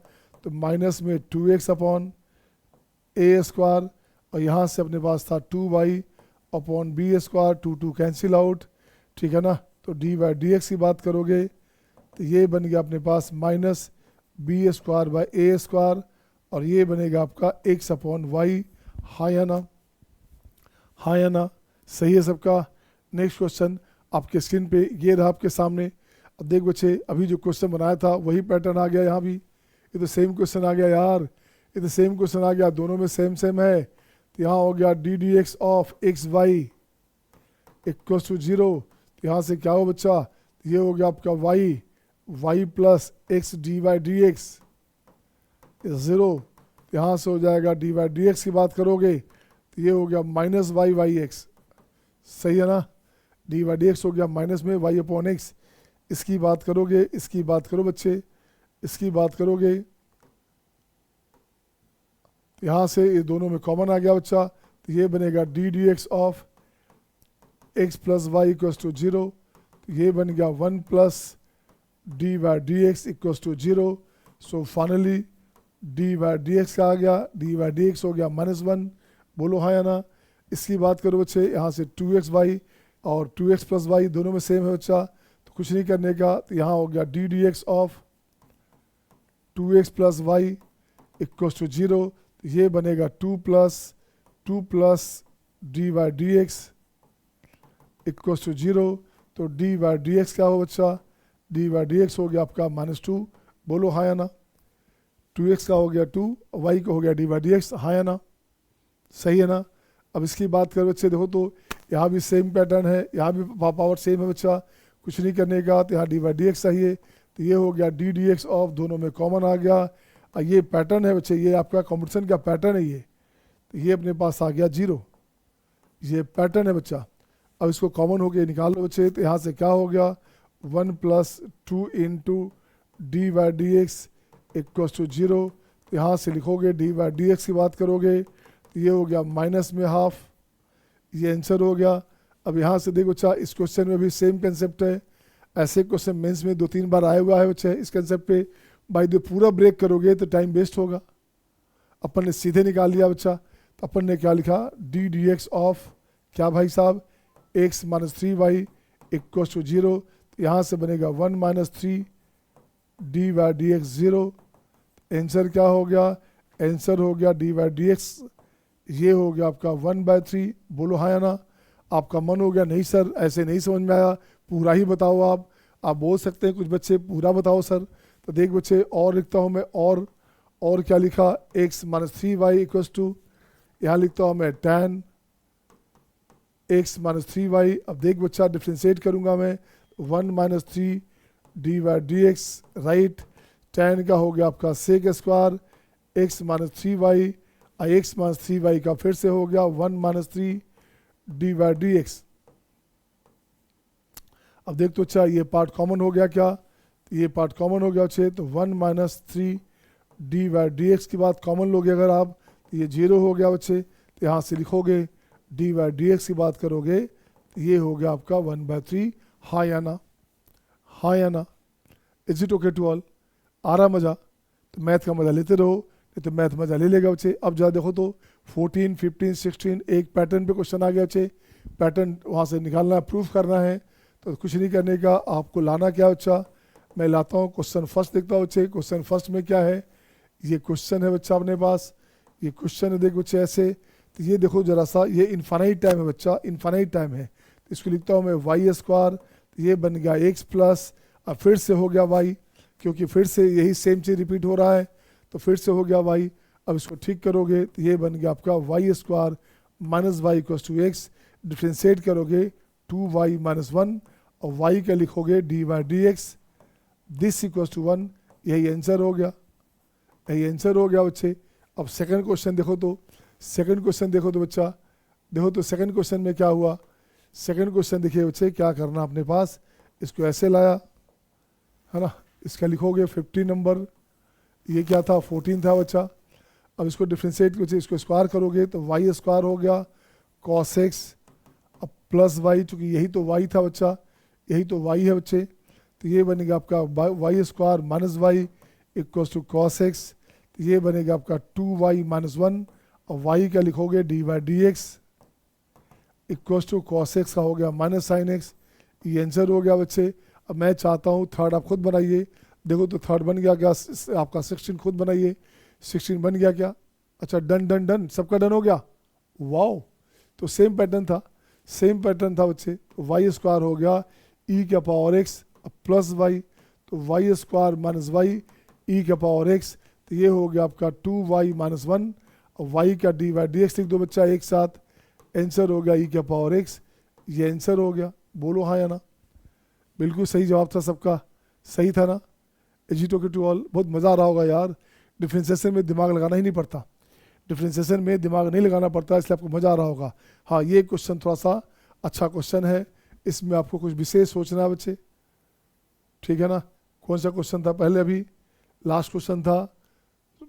तो माइनस में 2x/a² और यहाँ से अपने पास था 2y/b², 2 कैंसिल आउट, ठीक है ना। तो डी बाई डी एक्स की बात करोगे तो ये बन गया अपने पास -b²/a² और ये बनेगा आपका x/y, हाँ या ना, हाँ या ना, सही है सबका। नेक्स्ट क्वेश्चन आपके स्क्रीन पे ये रहा आपके सामने। अब देख बच्चे, अभी जो क्वेश्चन बनाया था वही पैटर्न आ गया यहाँ भी, ये तो सेम क्वेश्चन आ गया यार, ये तो सेम क्वेश्चन आ गया, दोनों में सेम है। तो यहाँ हो गया d d x of x y equal to 0, तो यहाँ से क्या हो बच्चा, ये हो गया आपका y plus x D by d x 0, तो यहाँ से हो जाएगा डी बाई डी एक्स की बात करोगे तो ये हो गया -y/x, सही है ना। डी बाई डी एक्स हो गया माइनस में y/x, इसकी बात करोगे, इसकी बात करो बच्चे, इसकी बात करोगे, यहाँ से ये दोनों में कॉमन आ गया बच्चा, तो ये बनेगा d d x of x plus y equal to 0, तो ये बन गया 1 plus d by d x equal to 0। So finally d by d x का आ गया, डी बाई डी एक्स हो गया -1, बोलो हाँ या ना। इसकी बात करो बच्चे, यहाँ से 2xy और 2x प्लस वाई दोनों में सेम है बच्चा, तो कुछ नहीं करने का, तो यहाँ हो गया d d x of 2x plus y equal to 0, तो ये बनेगा 2 plus d by d x equal to 0। तो डी बाई डी एक्स क्या हो बच्चा, डी बाई डी एक्स हो गया आपका -2, बोलो हाँ या ना। 2x का हो गया 2, y का हो गया डी बाई डी एक्स, हाँ या ना, सही है ना। अब इसकी बात करो बच्चे, देखो तो यहाँ भी सेम पैटर्न है, यहाँ भी पावर सेम है बच्चा, कुछ नहीं करने का, तो यहाँ डी बाई डी एक्स चाहिए, तो ये हो गया डी डी एक्स ऑफ, दोनों में कॉमन आ गया। और ये पैटर्न है बच्चे, ये आपका कॉम्पिटिशन का पैटर्न है ये, तो ये अपने पास आ गया 0, ये पैटर्न है बच्चा। अब इसको कॉमन होके निकाल लो बच्चे, तो यहाँ से क्या हो गया 1 plus 2 into d by d x equal to 0, तो यहाँ से लिखोगे डी बाई डी एक्स की बात करोगे तो ये हो गया माइनस में हाफ, ये आंसर हो गया। अब यहाँ से देखो बच्चा, इस क्वेश्चन में भी सेम कंसेप्ट है, ऐसे क्वेश्चन मेंस में 2-3 बार आया हुआ है बच्चे इस कंसेप्ट पे। बाई द पूरा ब्रेक करोगे तो टाइम वेस्ट होगा, अपन ने सीधे निकाल लिया बच्चा। तो अपन ने क्या लिखा, डी डी एक्स ऑफ क्या भाई साहब, x minus 3y equal to 0, तो यहाँ से बनेगा 1 minus 3 d by d x 0। Answer क्या हो गया, आंसर हो गया डी बाई डी एक्स, ये हो गया आपका 1/3, बोलो हाँ या ना। आपका मन हो गया नहीं सर ऐसे नहीं समझ में आया, पूरा ही बताओ आप बोल सकते हैं कुछ बच्चे पूरा बताओ सर। तो देख बच्चे और लिखता हूँ मैं, और क्या लिखा, x minus 3y equal to, यहाँ लिखता हूँ मैं tan x माइनस 3y। अब देख बच्चा डिफ्रेंशिएट करूँगा मैं, 1 minus 3 d by d x, right, tan का हो गया आपका sec square x minus 3y, x minus 3y का फिर से हो गया 1 minus 3 d by d x. अब देख तो अच्छा ये पार्ट कॉमन हो गया क्या, ये पार्ट कॉमन हो गया अच्छे, तो 1 minus 3 d by d x की बात कॉमन लोगे अगर आप, तो ये 0 हो गया बच्चे। तो यहाँ से लिखोगे डी बाई डी एक्स की बात करोगे तो ये हो गया आपका 1/3, हाँ या ना, हाँ या ना। Is it okay to all, आ रहा मज़ा, तो मैथ का मज़ा लेते रहो, नहीं तो मैथ मज़ा ले लेगा बच्चे। अब जरा देखो तो 14, 15, 16 एक पैटर्न पे क्वेश्चन आ गया बच्चे, पैटर्न वहाँ से निकालना है, प्रूफ करना है, तो कुछ नहीं करने का, आपको लाना क्या बच्चा, मैं लाता हूँ क्वेश्चन फर्स्ट देखता हूँ बच्चे। क्वेश्चन फर्स्ट में क्या है, ये क्वेश्चन है बच्चा अपने पास, ये क्वेश्चन है देख बच्चे ऐसे, तो ये देखो जरा सा, ये इन्फानाइट टाइम है बच्चा, इन्फानाइट टाइम है, तो इसको लिखता हूँ मैं वाई स्क्वायर, तो ये बन गया एक्स प्लस, अब फिर से हो गया वाई, क्योंकि फिर से यही सेम चीज़ रिपीट हो रहा है, तो फिर से हो गया वाई। अब इसको ठीक करोगे तो ये बन गया आपका y square minus y equals to x, differentiate करोगे 2y माइनस 1 और y का लिखोगे d y d x, this equals to 1, यही आंसर हो गया, यही आंसर हो गया बच्चे। अब सेकंड क्वेश्चन देखो तो, सेकंड क्वेश्चन देखो तो बच्चा, देखो तो सेकंड क्वेश्चन में क्या हुआ। सेकंड क्वेश्चन देखिए बच्चे, क्या करना अपने पास, इसको ऐसे लाया है ना, इसका लिखोगे 15 नंबर, ये क्या था 14 था बच्चा। अब इसको डिफ्रेंशिएट बच्चे, इसको स्क्वायर करोगे तो वाई स्क्वायर हो गया कॉस एक्स, अब प्लस वाई, चूँकि यही तो वाई था बच्चा, यही तो वाई है बच्चे, तो ये बनेगा आपका y square minus y equals to cos x, तो ये बनेगा आपका 2y माइनस 1 और y का लिखोगे d y d x equals to cos x का हो गया माइनस साइन एक्स, ये आंसर हो गया बच्चे। अब मैं चाहता हूँ थर्ड आप खुद बनाइए, देखो तो थर्ड बन गया क्या आपका, 16 खुद बनाइए, 16 बन गया क्या, अच्छा डन डन डन, सबका डन हो गया, वाओ। तो सेम पैटर्न था, सेम पैटर्न था बच्चे, तो वाई स्क्वायर हो गया ई के पावर एक्स प्लस वाई, तो वाई स्क्वायर माइनस वाई ई के पावर एक्स, तो ये हो गया आपका 2y माइनस 1 और y का डी वाई डी एक्स लिख दो बच्चा एक साथ, आंसर हो गया ई के पावर एक्स, ये आंसर हो गया, बोलो हाँ या ना। बिल्कुल सही जवाब था सबका, सही था ना। एजिटो के टू ऑल, बहुत मज़ा आ रहा होगा यार, डिफ्रेंशिएशन में दिमाग लगाना ही नहीं पड़ता, डिफ्रेंशिएशन में दिमाग नहीं लगाना पड़ता, इसलिए आपको मज़ा आ रहा होगा। हाँ ये क्वेश्चन थोड़ा सा अच्छा क्वेश्चन है, इसमें आपको कुछ विशेष सोचना है बच्चे, ठीक है ना। कौन सा क्वेश्चन था पहले, अभी लास्ट क्वेश्चन था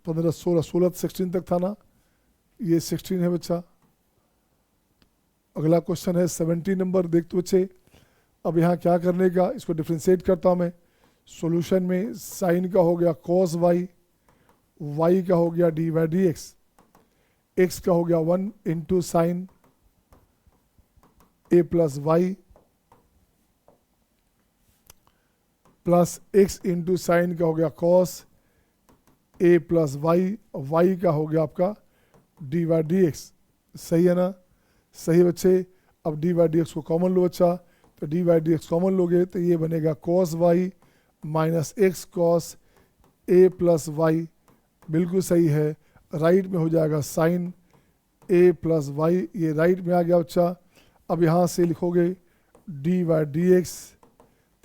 15 16 16 16 तक था ना, ये 16 है बच्चा। अगला क्वेश्चन है 17 नंबर, देख तो बच्चे। अब यहाँ क्या करने का, इसको डिफ्रेंशिएट करता हूँ मैं, सॉल्यूशन में साइन का हो गया कॉस वाई, वाई का हो गया d y d x, x का हो गया 1 into sine a plus y plus x into sine का हो गया cos a plus y, y का हो गया आपका डी वाई डी एक्स, सही है ना, सही बच्चे। अब डी वाई डी एक्स को कॉमन लो बच्चा, तो d y d x common लोगे तो ये बनेगा cos y minus x cos a plus y, बिल्कुल सही है, राइट में हो जाएगा साइन ए प्लस वाई, ये राइट में आ गया बच्चा। अब यहाँ से लिखोगे डी वाई डी एक्स,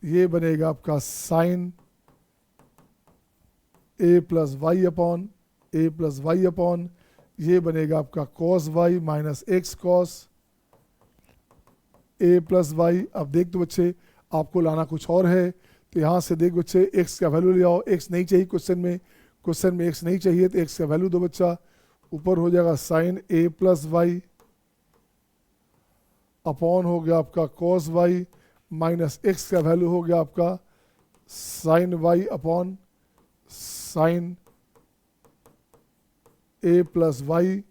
ये बनेगा आपका sine a plus y upon a plus y upon, ये बनेगा आपका cos y minus x cos a plus y. अब देख तो बच्चे आपको लाना कुछ और है, तो यहाँ से देख बच्चे एक्स का वैल्यू ले आओ, एक्स नहीं चाहिए क्वेश्चन में एक्स नहीं चाहिए, तो एक्स का वैल्यू दो बच्चा, ऊपर हो जाएगा sine a plus y upon हो गया आपका कॉस वाई माइनस एक्स का वैल्यू हो गया आपका sine y upon sine a plus y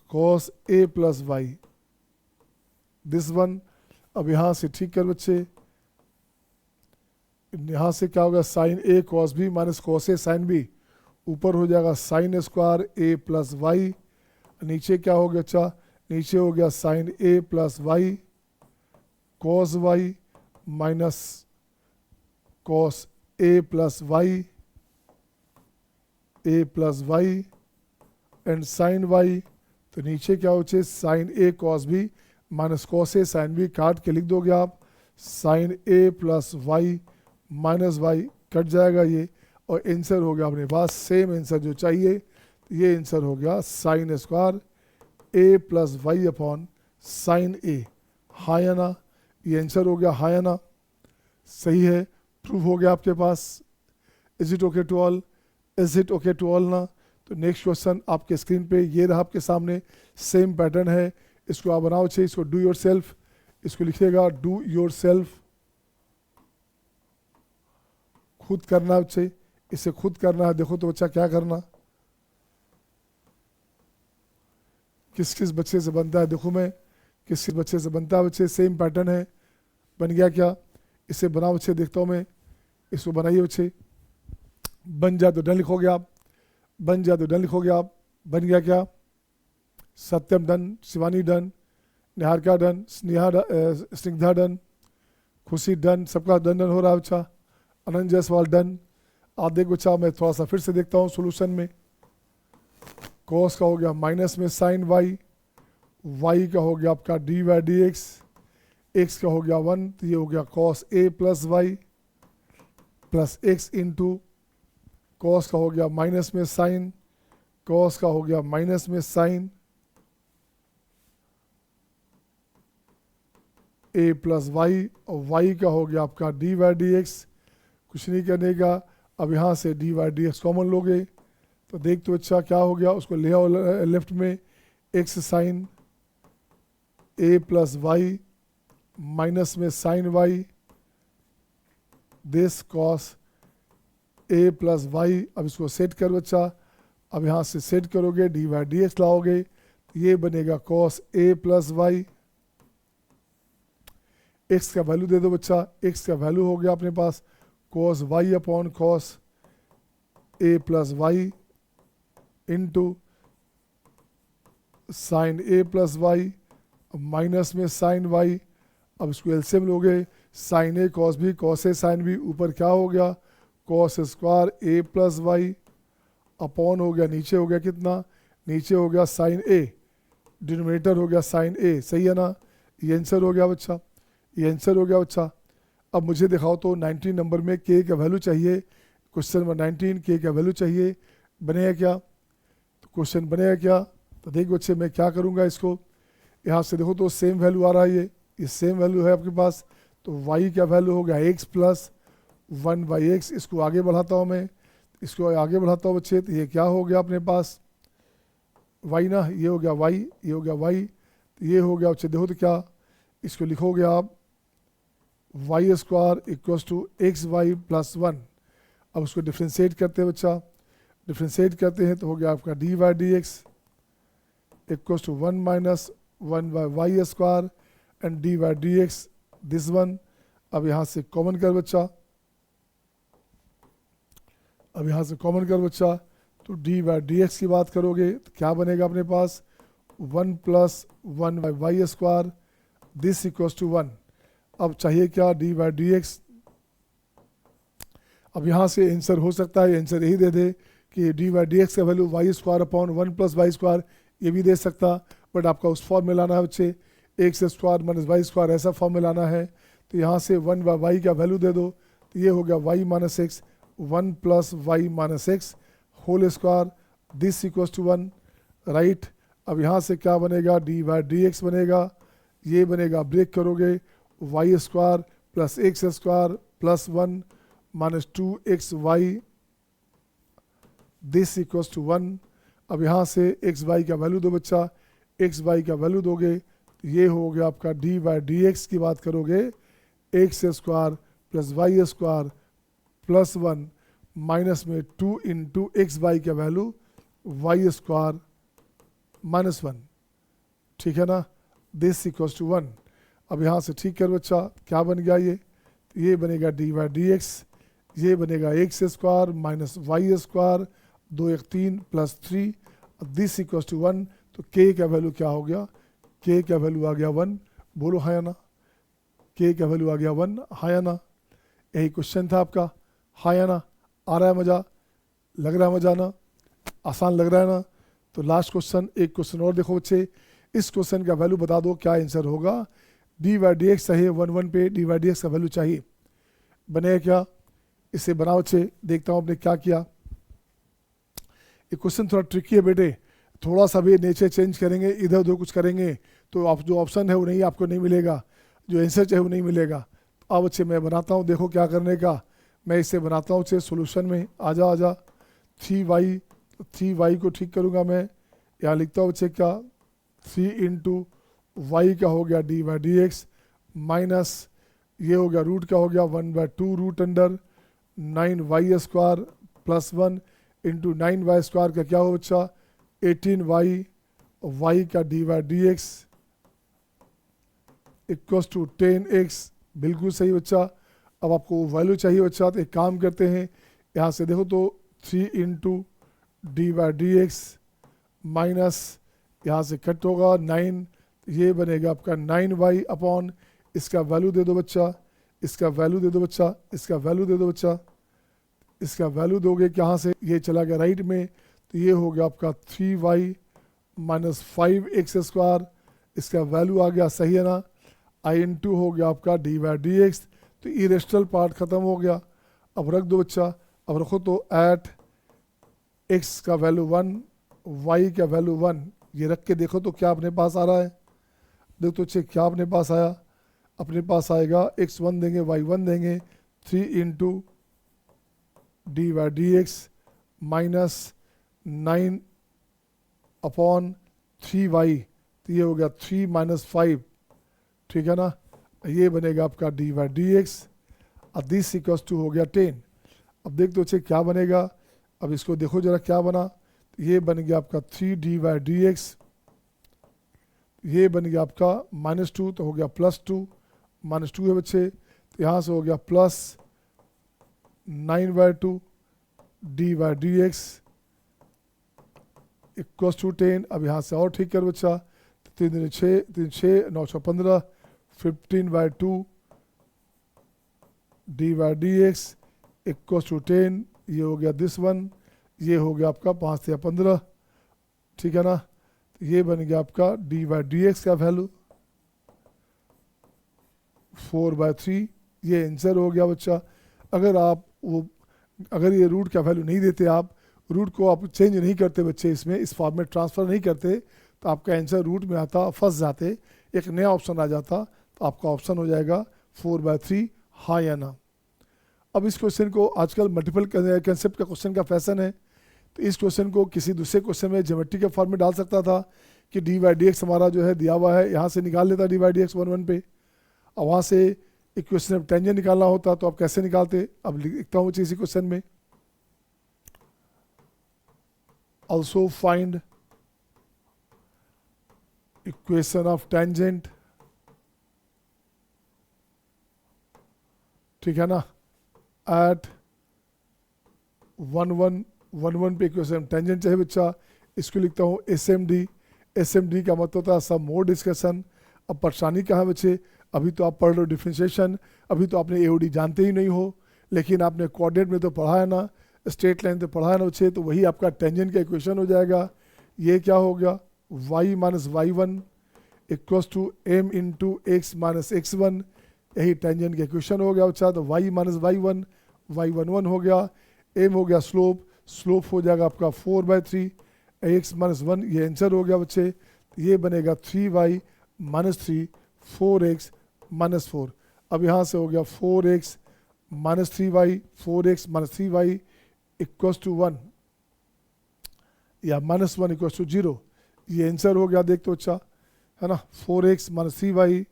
cos a plus y, this one. अब यहाँ से ठीक कर बच्चे, यहाँ से क्या होगा sine a cos b minus cos a sine b, ऊपर हो जाएगा sine square a plus y, नीचे क्या हो गया अच्छा, नीचे हो गया sine a plus y cos y minus cos a plus y and sine y, तो नीचे क्या हो चाहिए sine a cos b minus cos a sine b, काट के लिख दोगे आप sine a plus y minus y, कट जाएगा ये, और आंसर हो गया अपने पास सेम आंसर जो चाहिए, ये आंसर हो गया sign square a plus y upon sine ए, हाँ या ना, ये आंसर हो गया हाँ या ना, सही है, प्रूव हो गया आपके पास। Is it okay to all, is it okay to all ना। तो नेक्स्ट क्वेश्चन आपके स्क्रीन पे ये रहा आपके सामने, सेम पैटर्न है, इसको आप बनाओ चाहिए, इसको डू योर सेल्फ, इसको लिखिएगा डू योर सेल्फ, खुद करना चाहिए, इसे खुद करना है। देखो तो बच्चा क्या करना, किस किस बच्चे से बनता है, देखो मैं किस किस बच्चे से बनता है बच्चे, सेम पैटर्न है, बन गया क्या, इसे बनाओ बच्चे, देखता हूँ मैं, इसको बनाइए बच्चे, बन जाए तो डन लिखोगे आप, बन जाए तो डन लिखोगे आप, बन गया क्या, Satyam done, Shivani done, Niharika done, Snigdha done, Khushi done, सबका डन डन हो रहा है बच्चा। अनंत जायसवाल डन। आप देखो बच्चा, मैं थोड़ा सा फिर से देखता हूँ सोल्यूशन में। कॉस का हो गया माइनस में साइन वाई, वाई का हो गया आपका d y d x, x का हो गया 1, तो ये हो गया cos a plus y plus x into cos का हो गया माइनस में साइन, कॉस का हो गया माइनस में साइन ए प्लस वाई, और वाई का हो गया आपका डी वाई डी एक्स। कुछ नहीं करने का, अब यहाँ से d y d x common लोगे तो देख तो अच्छा क्या हो गया, उसको ले आओ लेफ्ट में, x sine a plus y minus में sine y this cos a plus y. अब इसको सेट कर बच्चा, अब यहाँ से सेट करोगे डी वाई डी एक्स लाओगे तो ये बनेगा cos a plus Y. X का वैल्यू दे दो बच्चा, एक्स का वैल्यू हो गया अपने पास cos Y upon cos a plus y into sine a plus y minus में साइन वाई। अब इसको एलसीएम लोगे, sign a cos B cos a sine b, ऊपर क्या हो गया cos square a plus y upon हो गया, नीचे हो गया कितना, नीचे हो गया साइन ए, डिनोमिनेटर हो गया साइन ए। सही है ना, ये आंसर हो गया बच्चा, ये आंसर हो गया बच्चा। अब मुझे दिखाओ तो 19 नंबर में के का वैल्यू चाहिए, क्वेश्चन नंबर 19 के का वैल्यू चाहिए, बनेगा क्या, तो क्वेश्चन बनेगा क्या, तो देखो बच्चे मैं क्या करूँगा, इसको यहाँ से देखो तो सेम वैल्यू आ रहा है, ये सेम वैल्यू है आपके पास, तो y का वैल्यू हो गया x प्लस 1/x। इसको आगे बढ़ाता हूँ मैं, इसको आगे बढ़ाता हूँ बच्चे, तो ये क्या हो गया अपने पास y ना, ये हो गया y, ये हो गया y, तो ये हो गया बच्चे देखो तो क्या, इसको लिखोगे आप y square equals to x y plus 1। अब उसको डिफ्रेंशिएट करते हैं बच्चा, डिफ्रेंशिएट करते हैं तो हो गया आपका d y d x equals to 1 minus 1/y square and d y d x this one. अब यहाँ से कॉमन कर बच्चा, अब यहाँ से कॉमन कर बच्चा, तो डी वाई डी एक्स की बात करोगे तो क्या बनेगा अपने पास 1 plus 1/y square this equals to 1। अब चाहिए क्या डी वाई डी एक्स। अब यहाँ से आंसर हो सकता है, आंसर यही दे दे कि डी वाई डी एक्स का value y square upon 1 plus y square, ये भी दे सकता, बट आपका उस फॉर्म में लाना है बच्चे, x square minus y square ऐसा फॉर्म में लाना है। तो यहाँ से 1/y का वैल्यू दे दो, तो ये हो गया y minus x 1 plus y minus x whole square this equals to 1 right. अब यहाँ से क्या बनेगा डी वाई डी एक्स बनेगा, ये बनेगा ब्रेक करोगे y square plus x square plus 1 minus 2xy this equals to 1। अब यहाँ से एक्स वाई का वैल्यू दो बच्चा, एक्स वाई का वैल्यू दोगे तो ये हो गया आपका डी वाई डी एक्स की बात करोगे x square plus y square plus 1 minus में 2 इंटू एक्स वाई का वैल्यू वाई स्क्वायर माइनस 1, ठीक है ना, दिस इक्वल्स टू 1। अब यहाँ से ठीक कर बच्चा, क्या बन गया ये बनेगा डी वाई डी एक्स, ये बनेगा x square minus y square 2 1 3 plus 3 this equals to 1। तो के का वैल्यू क्या हो गया, के का वैल्यू आ गया 1, बोलो हाँ या ना, के का वैल्यू आ गया 1, हाँ या ना, यही क्वेश्चन था आपका, हाँ या ना, आ रहा है मज़ा, लग रहा है मज़ा ना, आसान लग रहा है ना। तो लास्ट क्वेश्चन, एक क्वेश्चन और देखो बच्चे, इस क्वेश्चन का वैल्यू बता दो क्या आंसर होगा। डी वाई डी एक्स चाहिए 1 1 पे, डी वाई डी एक्स का वैल्यू चाहिए, बनेगा क्या, इसे बनाओ बच्चे, देखता हूँ आपने क्या किया। ये क्वेश्चन थोड़ा ट्रिकी है बेटे, थोड़ा सा भी नेचर चेंज करेंगे, इधर उधर कुछ करेंगे तो आप जो ऑप्शन है वो नहीं आपको नहीं मिलेगा, जो आंसर चाहिए वो नहीं मिलेगा। अब बच्चे मैं बनाता हूँ, देखो क्या करने का, मैं इसे बनाता हूँ बच्चे सोल्यूशन में, आजा आजा 3y को ठीक करूँगा मैं, यहाँ लिखता हूँ बच्चे क्या 3 इंटू वाई का हो गया d y d x minus ये हो गया रूट का हो गया 1/2 root under 9y square plus 1 into 9y square का क्या हो बच्चा 18y, y का d y d x equals to 10x, बिल्कुल सही बच्चा। अब आपको वैल्यू चाहिए बच्चा, तो एक काम करते हैं, यहाँ से देखो तो 3 into d y d x minus यहाँ से कट होगा 9, ये बनेगा आपका 9y अपॉन, इसका वैल्यू दे दो बच्चा, इसका वैल्यू दे दो बच्चा, इसका वैल्यू दे दो बच्चा, इसका वैल्यू दोगे कहाँ से, ये चला गया राइट में, तो ये हो गया आपका 3y माइनस 5x², इसका वैल्यू आ गया, सही है ना। आई इंटू हो गया आपका dy/dx, तो इरेशनल पार्ट खत्म हो गया। अब रख दो बच्चा, अब रखो तो एट x का वैल्यू 1, y का वैल्यू 1, ये रख के देखो तो क्या अपने पास आ रहा है। देखो तो चेक क्या अपने पास आया, अपने पास आएगा x1 देंगे y1 देंगे 3 into dy/dx minus 9 upon 3y, तो ये हो गया 3 माइनस 5, ठीक है ना। ये बनेगा आपका dy/dx, अब दिस इक्वल्स टू हो गया 10। अब देख दो चेक क्या बनेगा, अब इसको देखो जरा क्या बना, तो ये बन गया आपका 3 dy/dx, ये बन गया आपका -2, तो हो गया +2, -2 है बच्चे, तो यहाँ से हो गया प्लस 9/2 dy/dx इक्वल्स टू 10। अब यहाँ से और ठीक कर बच्चा, 3 दूनी 6, 3 6 9 6 15, 15/2 dy/dx इक्वल्स टू 10, ये हो गया दिस वन, ये हो गया आपका 5 या 15, ठीक है ना। ये बन गया आपका dy/dx का वैल्यू 4/3, ये आंसर हो गया बच्चा। अगर आप वो, अगर ये रूट का वैल्यू नहीं देते, आप रूट को आप चेंज नहीं करते बच्चे, इसमें इस फॉर्म में ट्रांसफ़र नहीं करते, तो आपका आंसर रूट में आता, फंस जाते, एक नया ऑप्शन आ जाता, तो आपका ऑप्शन हो जाएगा 4/3, हाँ या ना। अब इस क्वेश्चन को आजकल मल्टीपल कंसेप्ट का क्वेश्चन का फैशन है, तो इस क्वेश्चन को किसी दूसरे क्वेश्चन में ज्योमेट्री के फॉर्म में डाल सकता था कि dy/dx हमारा जो है दिया हुआ है, यहाँ से निकाल लेता dy/dx 1 पे, और वहाँ से इक्वेशन में टेंजेंट निकालना होता, तो आप कैसे निकालते। अब लिखता हूँ इसी क्वेश्चन में, also find equation of tangent, ठीक है ना, एट 1 पे इक्वेशन टेंजेंट चाहिए बच्चा। इसको लिखता हूँ SMD, SMD का मतलब होता है सम मोड डिस्कशन। अब परेशानी कहाँ है बच्चे, अभी तो आप पढ़ रहे हो डिफरेंशिएशन, अभी तो आपने AOD जानते ही नहीं हो, लेकिन आपने कोऑर्डिनेट में तो पढ़ा है ना, स्ट्रेट लाइन तो पढ़ा है ना बच्चे, तो वही आपका टेंजेंट का इक्वेशन हो जाएगा। ये क्या हो गया, y minus y1 equals to m into x minus x1, यही टेंजेंट का इक्वेशन हो गया बच्चा। तो y माइनस y1, y11 हो गया, m हो गया स्लोप, स्लोप हो जाएगा आपका 4/3, x माइनस 1, ये आंसर हो गया बच्चे। ये बनेगा 3y माइनस 3, 4x माइनस 4। अब यहाँ से हो गया 4x minus 3y, 4x minus 3y equals to 1 या -1 इक्वल्स टू 0, ये आंसर हो गया। देख तो अच्छा है ना, 4x माइनस 3y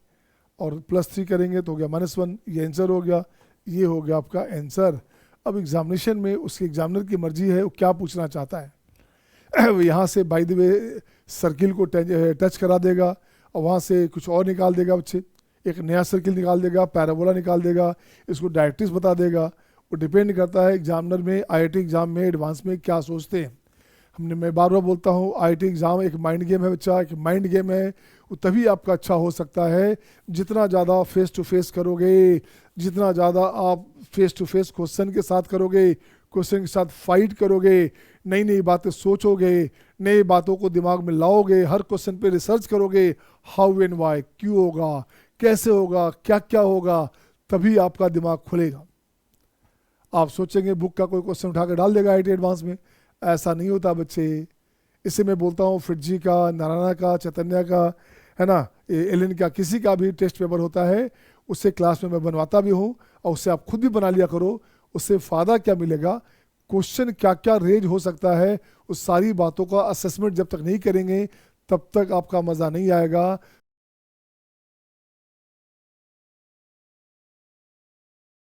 और +3 करेंगे तो हो गया -1, ये आंसर हो गया। ये हो गया आपका आंसर। अब एग्जामिनेशन में उसके एग्जामिनर की मर्जी है वो क्या पूछना चाहता है। वो यहाँ से बाय द वे सर्किल को टच करा देगा और वहाँ से कुछ और निकाल देगा बच्चे, एक नया सर्किल निकाल देगा, पैराबोला निकाल देगा, इसको डायरेक्ट्रिक्स बता देगा। वो डिपेंड करता है एग्जामिनर में, IIT एग्जाम में एडवांस में क्या सोचते हैं। मैं बार बार बोलता हूँ IIT एग्ज़ाम एक माइंड गेम है बच्चा, एक माइंड गेम है। वो तभी आपका अच्छा हो सकता है जितना ज़्यादा फेस टू फेस करोगे, जितना ज़्यादा आप फेस टू फेस क्वेश्चन के साथ करोगे, क्वेश्चन के साथ फाइट करोगे, नई नई बातें सोचोगे, नई बातों को दिमाग में लाओगे, हर क्वेश्चन पे रिसर्च करोगे, हाउ एंड वाई, क्यों होगा, कैसे होगा, क्या क्या होगा, तभी आपका दिमाग खुलेगा। आप सोचेंगे बुक का कोई क्वेश्चन उठा कर डाल देगा IIT एडवांस में, ऐसा नहीं होता बच्चे। इससे मैं बोलता हूँ फिटजी का, नारायणा का, चैतन्य का, है ना, एलिन का, किसी का भी टेस्ट पेपर होता है उससे क्लास में मैं बनवाता भी हूँ, और उससे आप खुद भी बना लिया करो। उससे फ़ायदा क्या मिलेगा, क्वेश्चन क्या क्या रेंज हो सकता है, उस सारी बातों का असेसमेंट जब तक नहीं करेंगे तब तक आपका मज़ा नहीं आएगा।